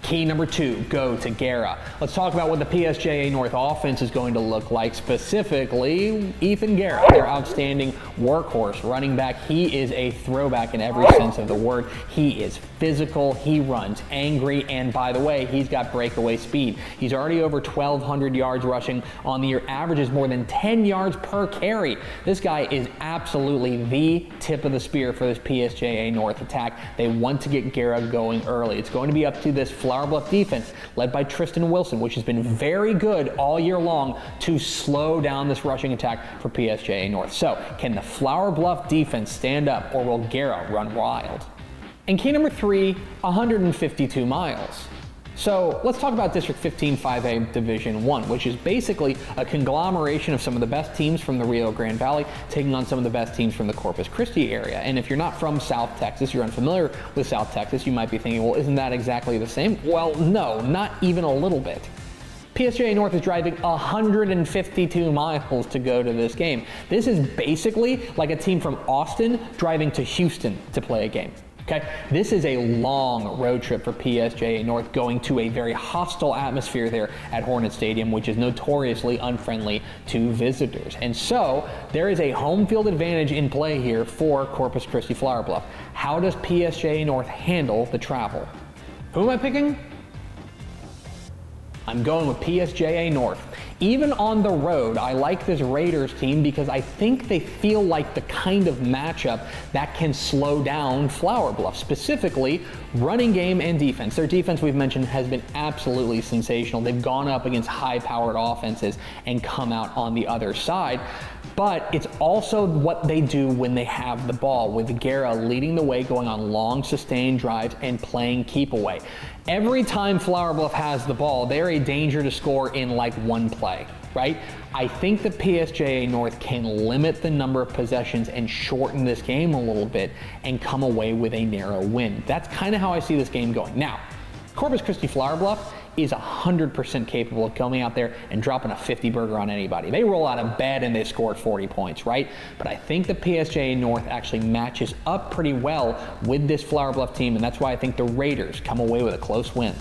Key number 2, go to Guerra. Let's talk about what the PSJA North offense is going to look like, specifically Ethan Guerra, their outstanding workhorse running back. He is a throwback in every sense of the word. He is physical, he runs angry, and by the way, he's got breakaway speed. He's already over 1,200 yards rushing on the year, averages more than 10 yards per carry. This guy is absolutely the tip of the spear for this PSJA North attack. They want to get Guerra going early. It's going to be up to this Flower Bluff defense, led by Tristan Wilson, which has been very good all year long to slow down this rushing attack for PSJA North. So, can the Flower Bluff defense stand up, or will Guerra run wild? And key number 3, 152 miles. So let's talk about District 15 5A Division 1, which is basically a conglomeration of some of the best teams from the Rio Grande Valley taking on some of the best teams from the Corpus Christi area. And if you're not from South Texas, you're unfamiliar with South Texas, you might be thinking, well, isn't that exactly the same? Well, no, not even a little bit. PSJA North is driving 152 miles to go to this game. This is basically like a team from Austin driving to Houston to play a game. Okay, this is a long road trip for PSJA North, going to a very hostile atmosphere there at Hornet Stadium, which is notoriously unfriendly to visitors. And so there is a home field advantage in play here for Corpus Christi Flower Bluff. How does PSJA North handle the travel? Who am I picking? I'm going with PSJA North. Even on the road, I like this Raiders team because I think they feel like the kind of matchup that can slow down Flower Bluff, specifically running game and defense. Their defense, we've mentioned, has been absolutely sensational. They've gone up against high-powered offenses and come out on the other side. But it's also what they do when they have the ball, with Guerra leading the way, going on long sustained drives and playing keep away. Every time Flower Bluff has the ball, they're a danger to score in like one play, right? I think the PSJA North can limit the number of possessions and shorten this game a little bit and come away with a narrow win. That's kind of how I see this game going. Now, Corpus Christi Flower Bluff is 100% capable of coming out there and dropping a 50 burger on anybody. They roll out of bed and they scored 40 points, right? But I think the PSJA North actually matches up pretty well with this Flower Bluff team, and that's why I think the Raiders come away with a close win.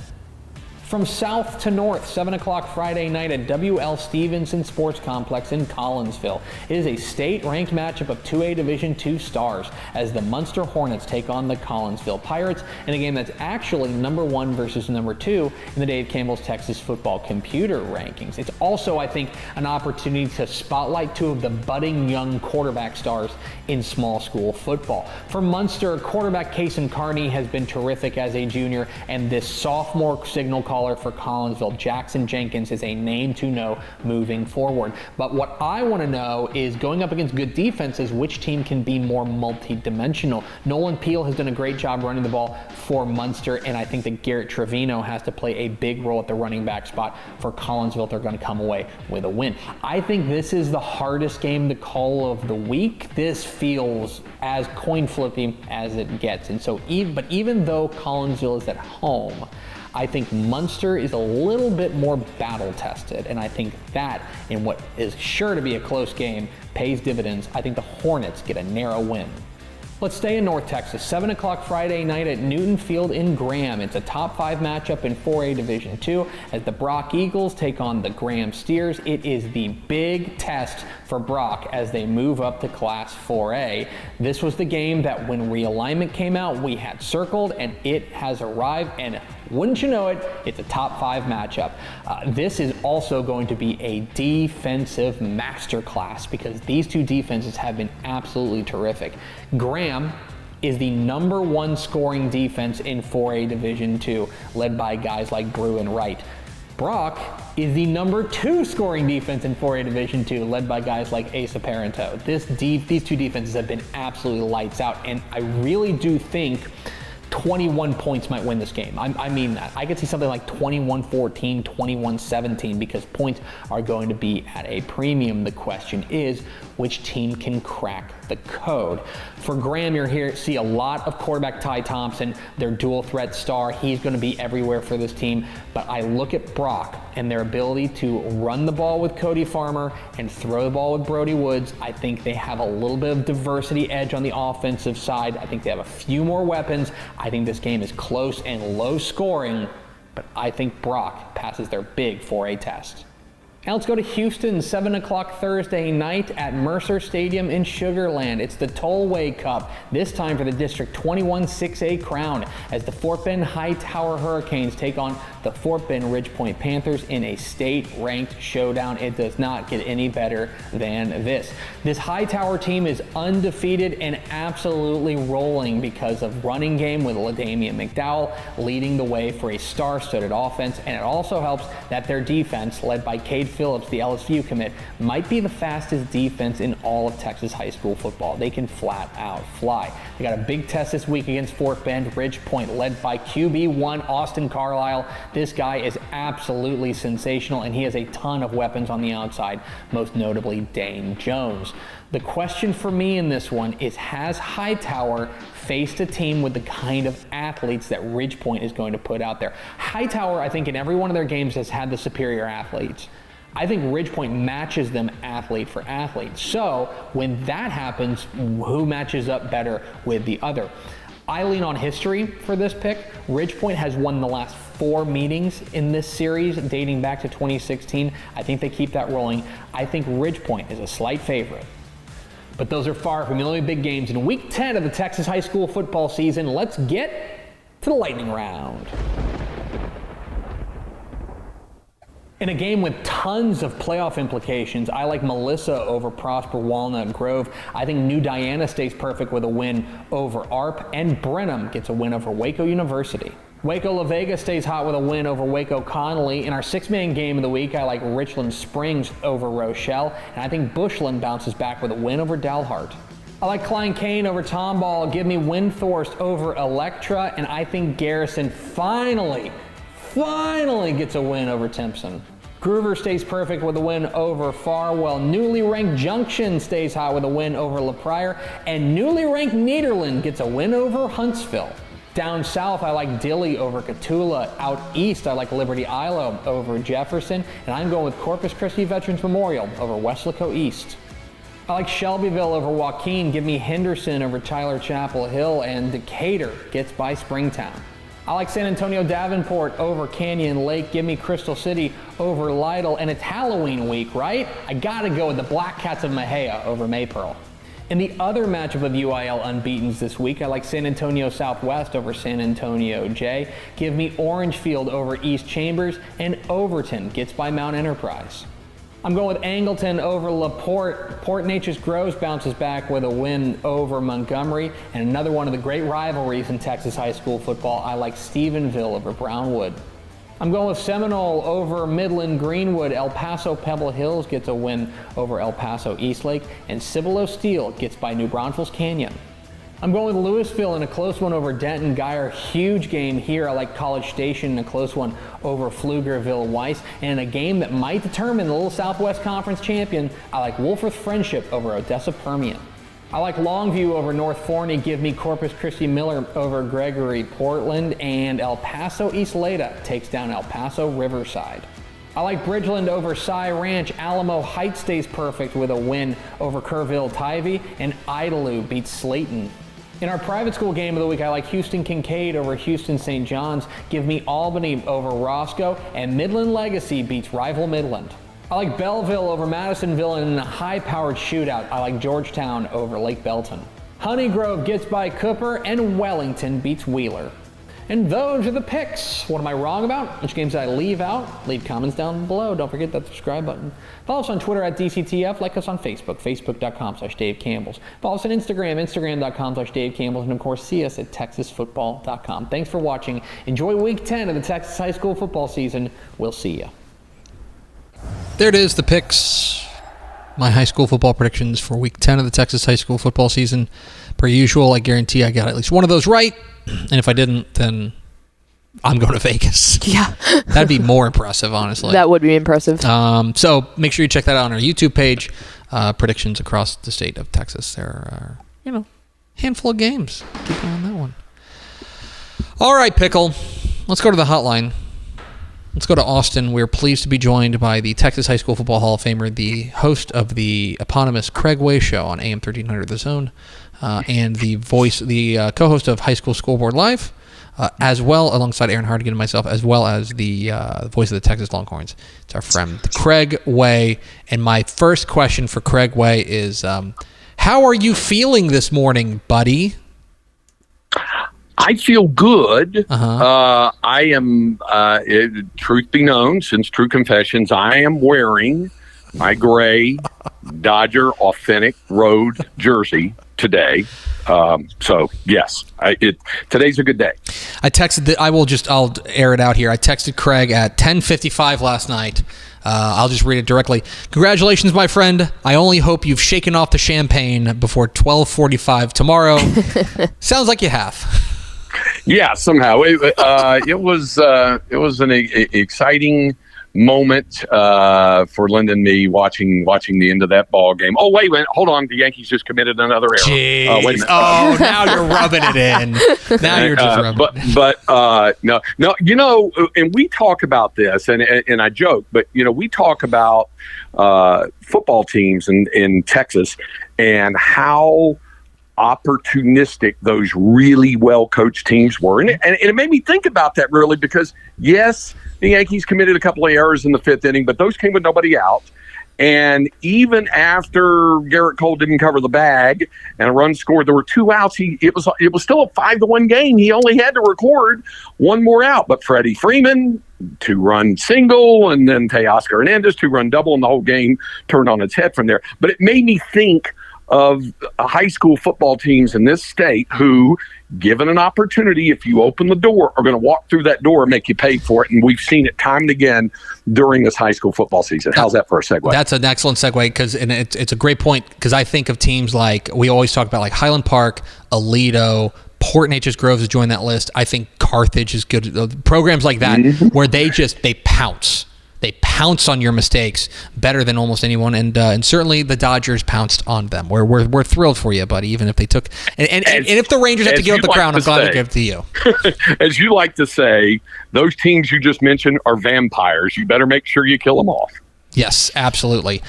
From south to north, 7 o'clock Friday night at W.L. Stevenson Sports Complex in Collinsville. It is a state-ranked matchup of 2A Division II stars as the Munster Hornets take on the Collinsville Pirates in a game that's actually number 1 versus number 2 in the Dave Campbell's Texas Football Computer Rankings. It's also, I think, an opportunity to spotlight 2 of the budding young quarterback stars in small school football. For Munster, quarterback Kason Carney has been terrific as a junior, and this sophomore signal caller for Collinsville, Jackson Jenkins, is a name to know moving forward. But what I want to know is, going up against good defenses, which team can be more multi-dimensional? Nolan Peel has done a great job running the ball for Munster, and I think that Garrett Trevino has to play a big role at the running back spot for Collinsville if they're going to come away with a win. I think this is the hardest game to call of the week. This feels as coin flippy as it gets. And so, even though Collinsville is at home, I think Munster is a little bit more battle tested, and I think that, in what is sure to be a close game, pays dividends. I think the Hornets get a narrow win. Let's stay in North Texas. 7 o'clock Friday night at Newton Field in Graham. It's a top 5 matchup in 4A Division II as the Brock Eagles take on the Graham Steers. It is the big test for Brock as they move up to Class 4A. This was the game that, when realignment came out, we had circled, and it has arrived, and wouldn't you know it, it's a top 5 matchup. This is also going to be a defensive masterclass because these 2 defenses have been absolutely terrific. Graham is the number 1 scoring defense in 4A Division II, led by guys like Brew and Wright. Brock is the number 2 scoring defense in 4A Division II, led by guys like Asa Parento. These 2 defenses have been absolutely lights out, and I really do think 21 points might win this game. I mean that. I could see something like 21-14, 21-17 because points are going to be at a premium. The question is, which team can crack the code? For Graham, you're here to see a lot of quarterback Ty Thompson, their dual threat star. He's going to be everywhere for this team. But I look at Brock and their ability to run the ball with Cody Farmer and throw the ball with Brody Woods. I think they have a little bit of diversity edge on the offensive side. I think they have a few more weapons. I think this game is close and low scoring, but I think Brock passes their big 4A test. Now let's go to Houston, 7 o'clock Thursday night at Mercer Stadium in Sugar Land. It's the Tollway Cup, this time for the District 21 6A crown, as the Fort Bend Hightower Hurricanes take on the Fort Bend Ridgepoint Panthers in a state-ranked showdown. It does not get any better than this. This Hightower team is undefeated and absolutely rolling because of running game with LaDamian McDowell leading the way for a star-studded offense, and it also helps that their defense, led by Cade Phillips, the LSU commit, might be the fastest defense in all of Texas high school football. They can flat out fly. They got a big test this week against Fort Bend Ridgepoint, led by QB1 Austin Carlisle. This guy is absolutely sensational, and he has a ton of weapons on the outside, most notably Dane Jones. The question for me in this one is, has Hightower faced a team with the kind of athletes that Ridgepoint is going to put out there? Hightower, I think, in every one of their games has had the superior athletes. I think Ridgepoint matches them athlete for athlete. So when that happens, who matches up better with the other? I lean on history for this pick. Ridgepoint has won the last 4 meetings in this series dating back to 2016. I think they keep that rolling. I think Ridgepoint is a slight favorite. But those are far from the only big games in Week 10 of the Texas high school football season. Let's get to the lightning round. In a game with tons of playoff implications, I like Melissa over Prosper Walnut Grove. I think New Diana stays perfect with a win over ARP, and Brenham gets a win over Waco University. Waco La Vega stays hot with a win over Waco Connolly. In our 6-man game of the week, I like Richland Springs over Rochelle, and I think Bushland bounces back with a win over Dalhart. I like Klein Kane over Tomball. Give me Windthorst over Electra, and I think Garrison finally gets a win over Timpson. Groover stays perfect with a win over Farwell. Newly ranked Junction stays hot with a win over LaPryor, and newly ranked Nederland gets a win over Huntsville. Down south, I like Dilley over Catula. Out east, I like Liberty-Eylau over Jefferson, and I'm going with Corpus Christi Veterans Memorial over Weslaco East. I like Shelbyville over Joaquin. Give me Henderson over Tyler Chapel Hill, and Decatur gets by Springtown. I like San Antonio Davenport over Canyon Lake. Give me Crystal City over Lytle, and it's Halloween week, right? I gotta go with the Black Cats of Mejia over Maypearl. In the other matchup of UIL unbeatens this week, I like San Antonio Southwest over San Antonio J. Give me Orangefield over East Chambers, and Overton gets by Mount Enterprise. I'm going with Angleton over LaPorte. Port Neches Groves bounces back with a win over Montgomery, and another one of the great rivalries in Texas high school football, I like Stephenville over Brownwood. I'm going with Seminole over Midland Greenwood. El Paso Pebble Hills gets a win over El Paso Eastlake, and Cibolo Steel gets by New Braunfels Canyon. I'm going with Louisville in a close one over Denton Geyer. Huge game here. I like College Station in a close one over Pflugerville Weiss. And in a game that might determine the Little Southwest Conference champion, I like Wolfforth Friendship over Odessa Permian. I like Longview over North Forney. Give me Corpus Christi Miller over Gregory Portland. And El Paso East Leda takes down El Paso Riverside. I like Bridgeland over Cy Ranch. Alamo Heights stays perfect with a win over Kerrville Tivy. And Idalou beats Slayton. In our private school game of the week, I like Houston Kincaid over Houston St. John's. Give me Albany over Roscoe, and Midland Legacy beats rival Midland. I like Belleville over Madisonville, and in a high-powered shootout, I like Georgetown over Lake Belton. Honeygrove gets by Cooper, and Wellington beats Wheeler. And those are the picks. What am I wrong about? Which games did I leave out? Leave comments down below. Don't forget that subscribe button. Follow us on Twitter at DCTF. Like us on Facebook, facebook.com/Dave Campbell's. Follow us on Instagram, instagram.com/Dave Campbell's. And of course, see us at texasfootball.com. Thanks for watching. Enjoy Week 10 of the Texas high school football season. We'll see you. There it is, the picks. my high school football predictions for Week 10 of the Texas high school football season. Per usual, I guarantee I got at least one of those right. And if I didn't, then I'm going to Vegas. Yeah. That'd be more impressive, honestly. That would be impressive. So make sure you check that out on our YouTube page. Predictions across the state of Texas. There are, a handful of games. Keep an eye on that one. All right, Pickle. Let's go to the hotline. Let's go to Austin. We're pleased to be joined by the Texas High School Football Hall of Famer, the host of the eponymous Craig Way Show on AM 1300 The Zone, and the co-host of High School Scoreboard Live, as well, alongside Aaron Hardigan and myself, as well as the voice of the Texas Longhorns. It's our friend Craig Way. And my first question for Craig Way is, how are you feeling this morning, buddy? I feel good. I am, truth be known, since True Confessions, I am wearing my gray Dodger Authentic Road jersey today. So yes, today's a good day. I texted I'll air it out here. I texted Craig at 10:55 last night. I'll just read it directly. Congratulations, my friend. I only hope you've shaken off the champagne before 12:45 tomorrow. Sounds like you have. Yeah, somehow it was an exciting moment for Linda and me watching the end of that ball game. Oh, wait a minute. Hold on. The Yankees just committed another error. Jeez. Wait a minute. Oh, now you're rubbing it in. Now you're just rubbing it in. No, and we talk about this, and I joke, but, we talk about football teams in Texas and how opportunistic those really well-coached teams were. And it made me think about that, really, because, yes, the Yankees committed a couple of errors in the fifth inning, but those came with nobody out. And even after Garrett Cole didn't cover the bag and a run scored, there were 2 outs. It was still a 5-1 game. He only had to record one more out. But Freddie Freeman, 2-run single, and then Teoscar Hernandez, 2-run double, and the whole game turned on its head from there. But it made me think of high school football teams in this state who, given an opportunity, if you open the door, are going to walk through that door and make you pay for it. And we've seen it time and again during this high school football season. How's that for a segue? That's an excellent segue, because it's a great point, because I think of teams like, we always talk about, like Highland Park, Aledo, Port Neches Groves has joined that list. I think Carthage is good. Programs like that, where they pounce. They pounce on your mistakes better than almost anyone, and certainly the Dodgers pounced on them. We're thrilled for you, buddy. Even if they took and if the Rangers have to give up the crown, I'm glad to give it to you. As you like to say, those teams you just mentioned are vampires. You better make sure you kill them off. Yes, absolutely.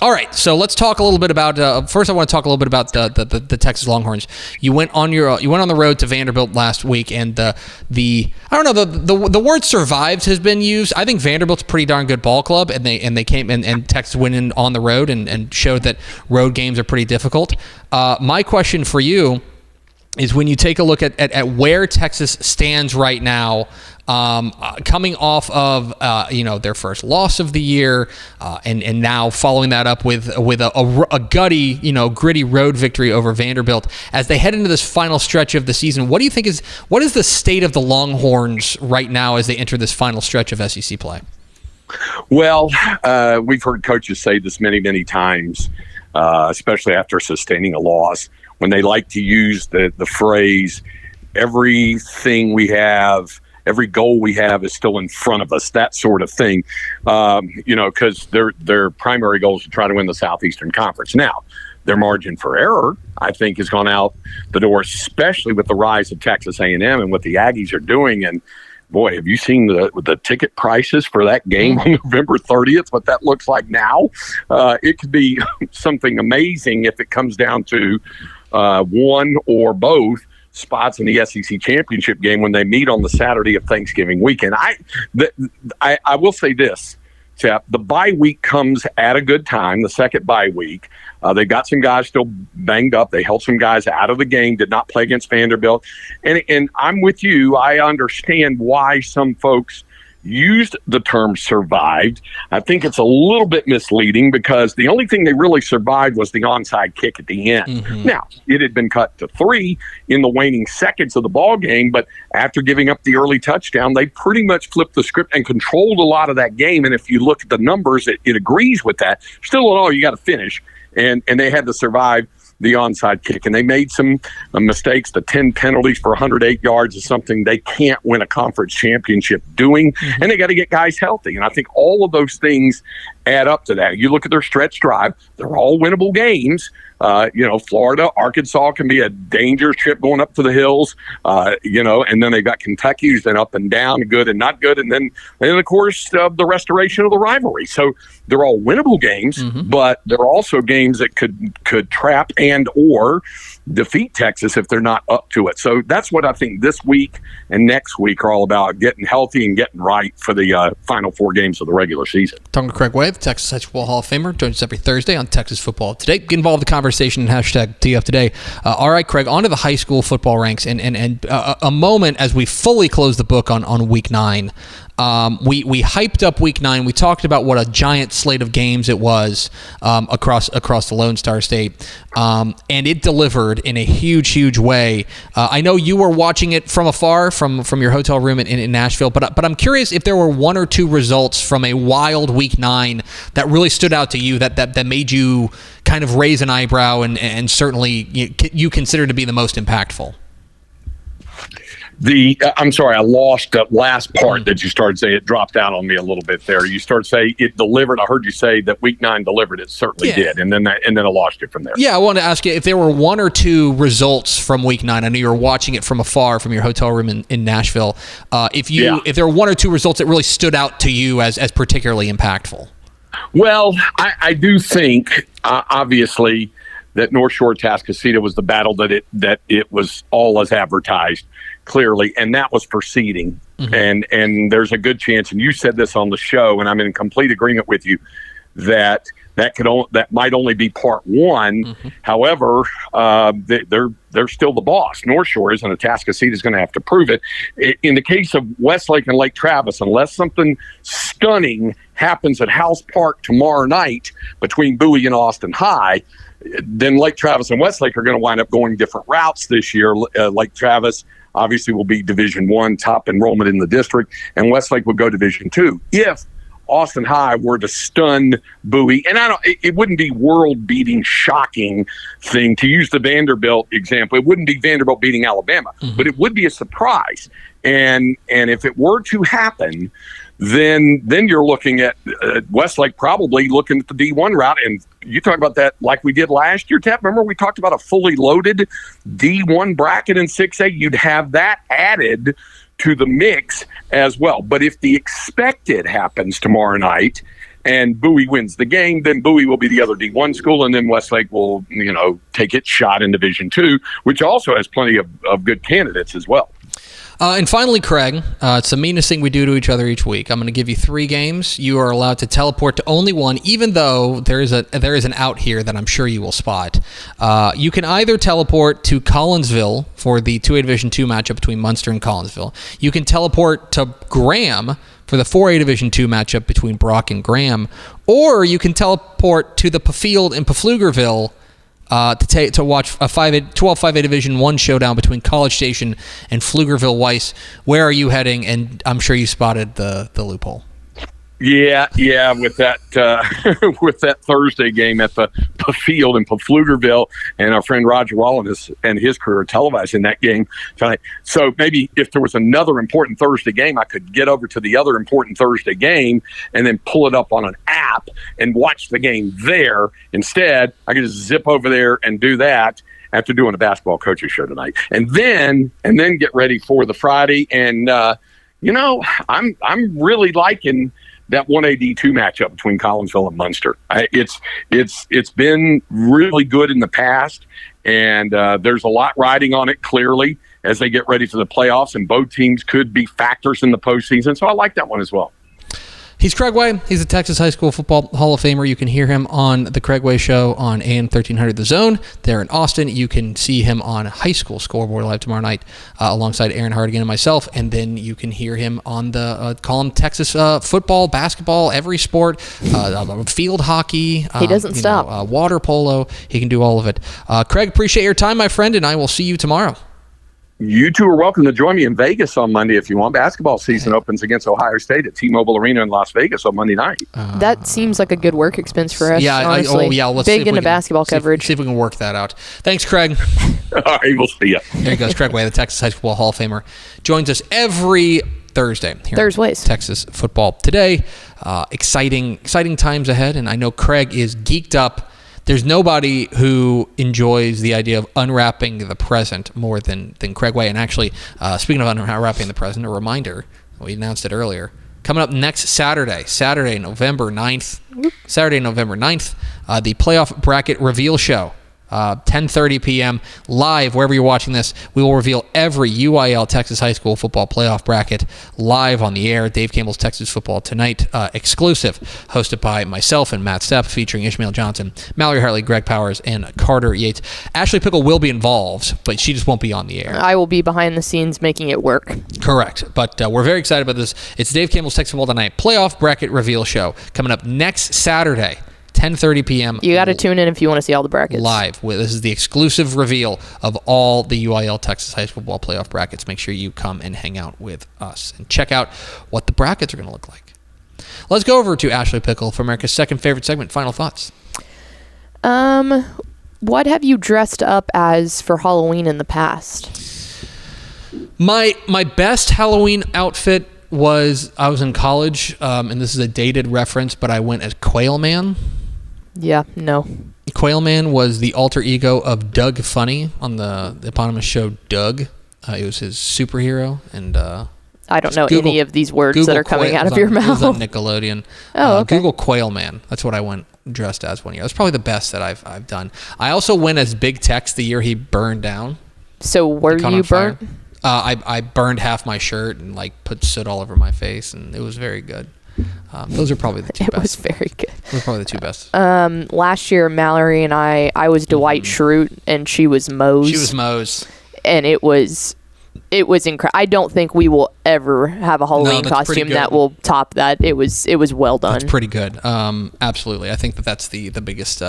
All right, so let's talk a little bit about. First, I want to talk a little bit about the Texas Longhorns. You went on the road to Vanderbilt last week, and the word "survived" has been used. I think Vanderbilt's a pretty darn good ball club, and they came and Texas went in on the road and showed that road games are pretty difficult. My question for you is, when you take a look at where Texas stands right now, coming off of their first loss of the year, and now following that up with a gutty, gritty road victory over Vanderbilt, as they head into this final stretch of the season, what do you think is the state of the Longhorns right now as they enter this final stretch of SEC play? Well, we've heard coaches say this many, many times, especially after sustaining a loss, when they like to use the phrase, everything we have, every goal we have is still in front of us, that sort of thing, because their primary goal is to try to win the Southeastern Conference. Now, their margin for error, I think, has gone out the door, especially with the rise of Texas A&M and what the Aggies are doing. And boy, have you seen the ticket prices for that game on November 30th, what that looks like now? It could be something amazing if it comes down to one or both spots in the SEC championship game when they meet on the Saturday of Thanksgiving weekend. I will say this, Tep, the bye week comes at a good time, the second bye week. They got some guys still banged up. They held some guys out of the game, did not play against Vanderbilt. And I'm with you. I understand why some folks, used the term survived. I think it's a little bit misleading because the only thing they really survived was the onside kick at the end. Now, it had been cut to 3 in the waning seconds of the ball game, but after giving up the early touchdown, they pretty much flipped the script and controlled a lot of that game. And if you look at the numbers, it agrees with that. Still in all, you got to finish. And they had to survive the onside kick, and they made some mistakes. The 10 penalties for 108 yards is something they can't win a conference championship doing, and they got to get guys healthy. And I think all of those things add up to that. You look at their stretch drive; they're all winnable games. Florida, Arkansas can be a dangerous trip going up to the hills, and then they've got Kentucky, who's been up and down, good and not good, and then of course the restoration of the rivalry. So they're all winnable games, but they're also games that could trap and or defeat Texas if they're not up to it. So that's what I think this week and next week are all about, getting healthy and getting right for the final 4 games of the regular season. Talking to Craig Way, the Texas High School Hall of Famer, joins us every Thursday on Texas Football Today. Get involved in the conversation and hashtag TF Today. All right, Craig, on to the high school football ranks and a moment as we fully close the book on week 9. We hyped up week 9. We talked about what a giant slate of games it was across the Lone Star State, and it delivered in a huge way. I know you were watching it from afar from your hotel room in Nashville, but I'm curious if there were 1 or 2 results from a wild week 9 that really stood out to you that made you kind of raise an eyebrow and certainly you consider to be the most impactful. I'm sorry, I lost the last part that you started saying. It dropped out on me a little bit there. You started saying it delivered. I heard you say that week 9 delivered. It certainly did, and then I lost you from there. Yeah, I wanted to ask you if there were 1 or 2 results from week 9. I know you were watching it from afar from your hotel room in Nashville. If there were 1 or 2 results that really stood out to you as particularly impactful. Well, I do think obviously that North Shore Atascocita was the battle that it was all as advertised. Clearly, and that was proceeding, and there's a good chance, and you said this on the show, and I'm in complete agreement with you that might only be part 1. However, they're still the boss. North Shore is, and Atascocita is going to have to prove it. In the case of Westlake and Lake Travis, unless something stunning happens at House Park tomorrow night between Bowie and Austin High, then Lake Travis and Westlake are going to wind up going different routes this year. Lake Travis obviously will be Division I, top enrollment in the district, and Westlake would go Division II. If Austin High were to stun Bowie, and it wouldn't be world-beating, shocking thing to use the Vanderbilt example. It wouldn't be Vanderbilt beating Alabama, but it would be a surprise. And if it were to happen, then you're looking at Westlake probably looking at the D1 route. And you talk about that like we did last year, Tap. Remember we talked about a fully loaded D1 bracket in 6A? You'd have that added to the mix as well. But if the expected happens tomorrow night and Bowie wins the game, then Bowie will be the other D1 school, and then Westlake will, take its shot in Division II, which also has plenty of good candidates as well. And finally, Craig, it's the meanest thing we do to each other each week. I'm going to give you 3 games. You are allowed to teleport to only one, even though there is an out here that I'm sure you will spot. You can either teleport to Collinsville for the 2A Division II matchup between Munster and Collinsville. You can teleport to Graham for the 4A Division II matchup between Brock and Graham. Or you can teleport to the Pfield and Pflugerville to watch a 12 5A Division I showdown between College Station and Pflugerville Weiss. Where are you heading? And I'm sure you spotted the loophole. Yeah, with that with that Thursday game at the Pfield in Pflugerville, and our friend Roger Wallace and his crew are televising that game tonight. So maybe if there was another important Thursday game, I could get over to the other important Thursday game and then pull it up on an app and watch the game there. Instead, I could just zip over there and do that after doing a basketball coaches show tonight, and then get ready for the Friday. And I'm really liking that 1AD2 matchup between Collinsville and Munster. It's been really good in the past, and there's a lot riding on it clearly as they get ready for the playoffs, and both teams could be factors in the postseason. So I like that one as well. He's Craig Way. He's a Texas High School Football Hall of Famer. You can hear him on the Craig Way Show on AM 1300 The Zone there in Austin. You can see him on High School Scoreboard Live tomorrow night alongside Aaron Hardigan and myself. And then you can hear him on the column Texas football, basketball, every sport, field hockey. He doesn't stop. Water polo. He can do all of it. Craig, appreciate your time, my friend, and I will see you tomorrow. You two are welcome to join me in Vegas on Monday if you want. Basketball season opens against Ohio State at T-Mobile Arena in Las Vegas on Monday night. That seems like a good work expense for us, honestly. Let's big into basketball coverage. See if we can work that out. Thanks, Craig. All right, we'll see you. There he goes, Craig Way, the Texas High School Hall of Famer. Joins us every Thursday here Thursdays. Texas Football Today. Exciting times ahead, and I know Craig is geeked up. There's nobody who enjoys the idea of unwrapping the present more than Craig Way. And actually, speaking of unwrapping the present, a reminder, we announced it earlier, coming up next Saturday, November 9th, the playoff bracket reveal show. 10:30 p.m. live, wherever you're watching this. We will reveal every UIL Texas High School football playoff bracket live on the air. Dave Campbell's Texas Football Tonight exclusive, hosted by myself and Matt Stepp, featuring Ishmael Johnson, Mallory Hartley, Greg Powers, and Carter Yates. Ashley Pickle will be involved, but she just won't be on the air. I will be behind the scenes making it work. Correct, but we're very excited about this. It's Dave Campbell's Texas Football Tonight playoff bracket reveal show coming up next Saturday. 10:30 p.m. You got to tune in if you want to see all the brackets. Live. This is the exclusive reveal of all the UIL Texas High School Football playoff brackets. Make sure you come and hang out with us and check out what the brackets are going to look like. Let's go over to Ashley Pickle for America's second favorite segment. Final thoughts. What have you dressed up as for Halloween in the past? My best Halloween outfit was, I was in college, and this is a dated reference, but I went as Quail Man. Yeah, no. Quail Man was the alter ego of Doug Funny on the eponymous show Doug. It was his superhero, and I don't know any of these words that are coming out of your mouth. It was on Nickelodeon. Oh, okay. Google Quail Man. That's what I went dressed as one year. That's probably the best that I've done. I also went as Big Tex the year he burned down. So were you burnt? I burned half my shirt and put soot all over my face, and it was very good. Those are probably the two best. It was very good. Those are probably the two best. Last year, Mallory and I was Dwight Schrute, and she was Mose. She was Mose. And it was incredible. I don't think we will ever have a Halloween costume that will top that. It was well done. That's pretty good. Absolutely. I think that's the biggest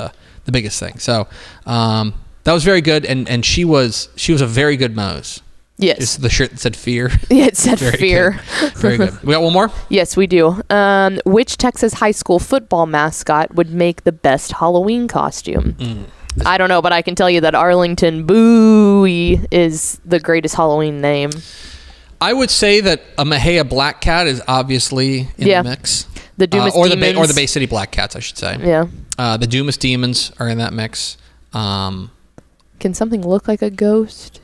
thing. So that was very good, and she was a very good Mose. Yes. Just the shirt that said fear. Yeah, it said fear. Very good. We got one more? Yes, we do. Which Texas high school football mascot would make the best Halloween costume? I don't know, but I can tell you that Arlington Bowie is the greatest Halloween name. I would say that a Mejia Black Cat is obviously in the mix. The Dumas Demons. Or the Bay City Black Cats, I should say. Yeah. The Dumas Demons are in that mix. Can something look like a ghost?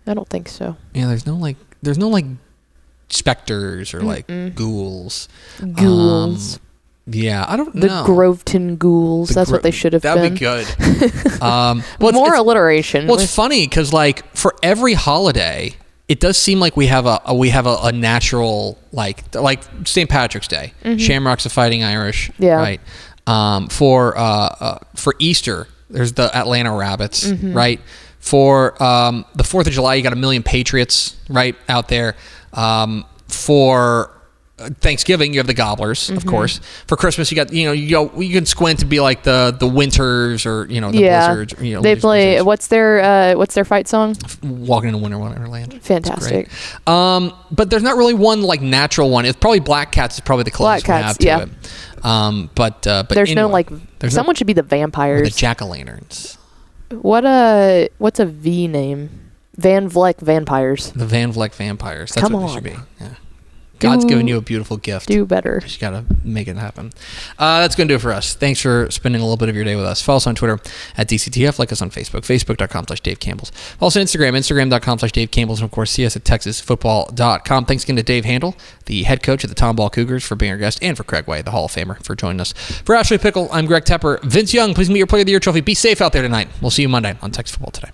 I don't think so. Yeah, there's no specters or ghouls. Ghouls. Yeah, I don't know. The Groveton Ghouls. That's what they should have been. That'd be good. More alliteration. Well, it's funny because for every holiday, it does seem like we have a natural like St. Patrick's Day. Mm-hmm. Shamrocks of Fighting Irish. Yeah. Right. For Easter, there's the Atlanta Rabbits. Mm-hmm. Right. For the 4th of July, you got a million Patriots right out there. For Thanksgiving, you have the Gobblers, of course. For Christmas, you got you can squint to be like the Winters or the Blizzards. They play. What's their fight song? Walking in a Winter Wonderland. Fantastic. But there's not really one natural one. It's probably Black Cats is probably the closest we have to it. But there's anyway, someone should be the vampires. The jack-o'-lanterns. What's a V name? Van Vleck Vampires. The Van Vleck Vampires. That's what they should be. Yeah. God's given you a beautiful gift. Do better. You just got to make it happen. That's going to do it for us. Thanks for spending a little bit of your day with us. Follow us on Twitter at DCTF. Like us on Facebook, facebook.com/Dave Campbell's. Follow us on Instagram, instagram.com/Dave Campbell's. And, of course, see us at texasfootball.com. Thanks again to Dave Handal, the head coach of the Tomball Cougars, for being our guest, and for Craig Way, the Hall of Famer, for joining us. For Ashley Pickle, I'm Greg Tepper. Vince Young, please meet your Player of the Year trophy. Be safe out there tonight. We'll see you Monday on Texas Football Today.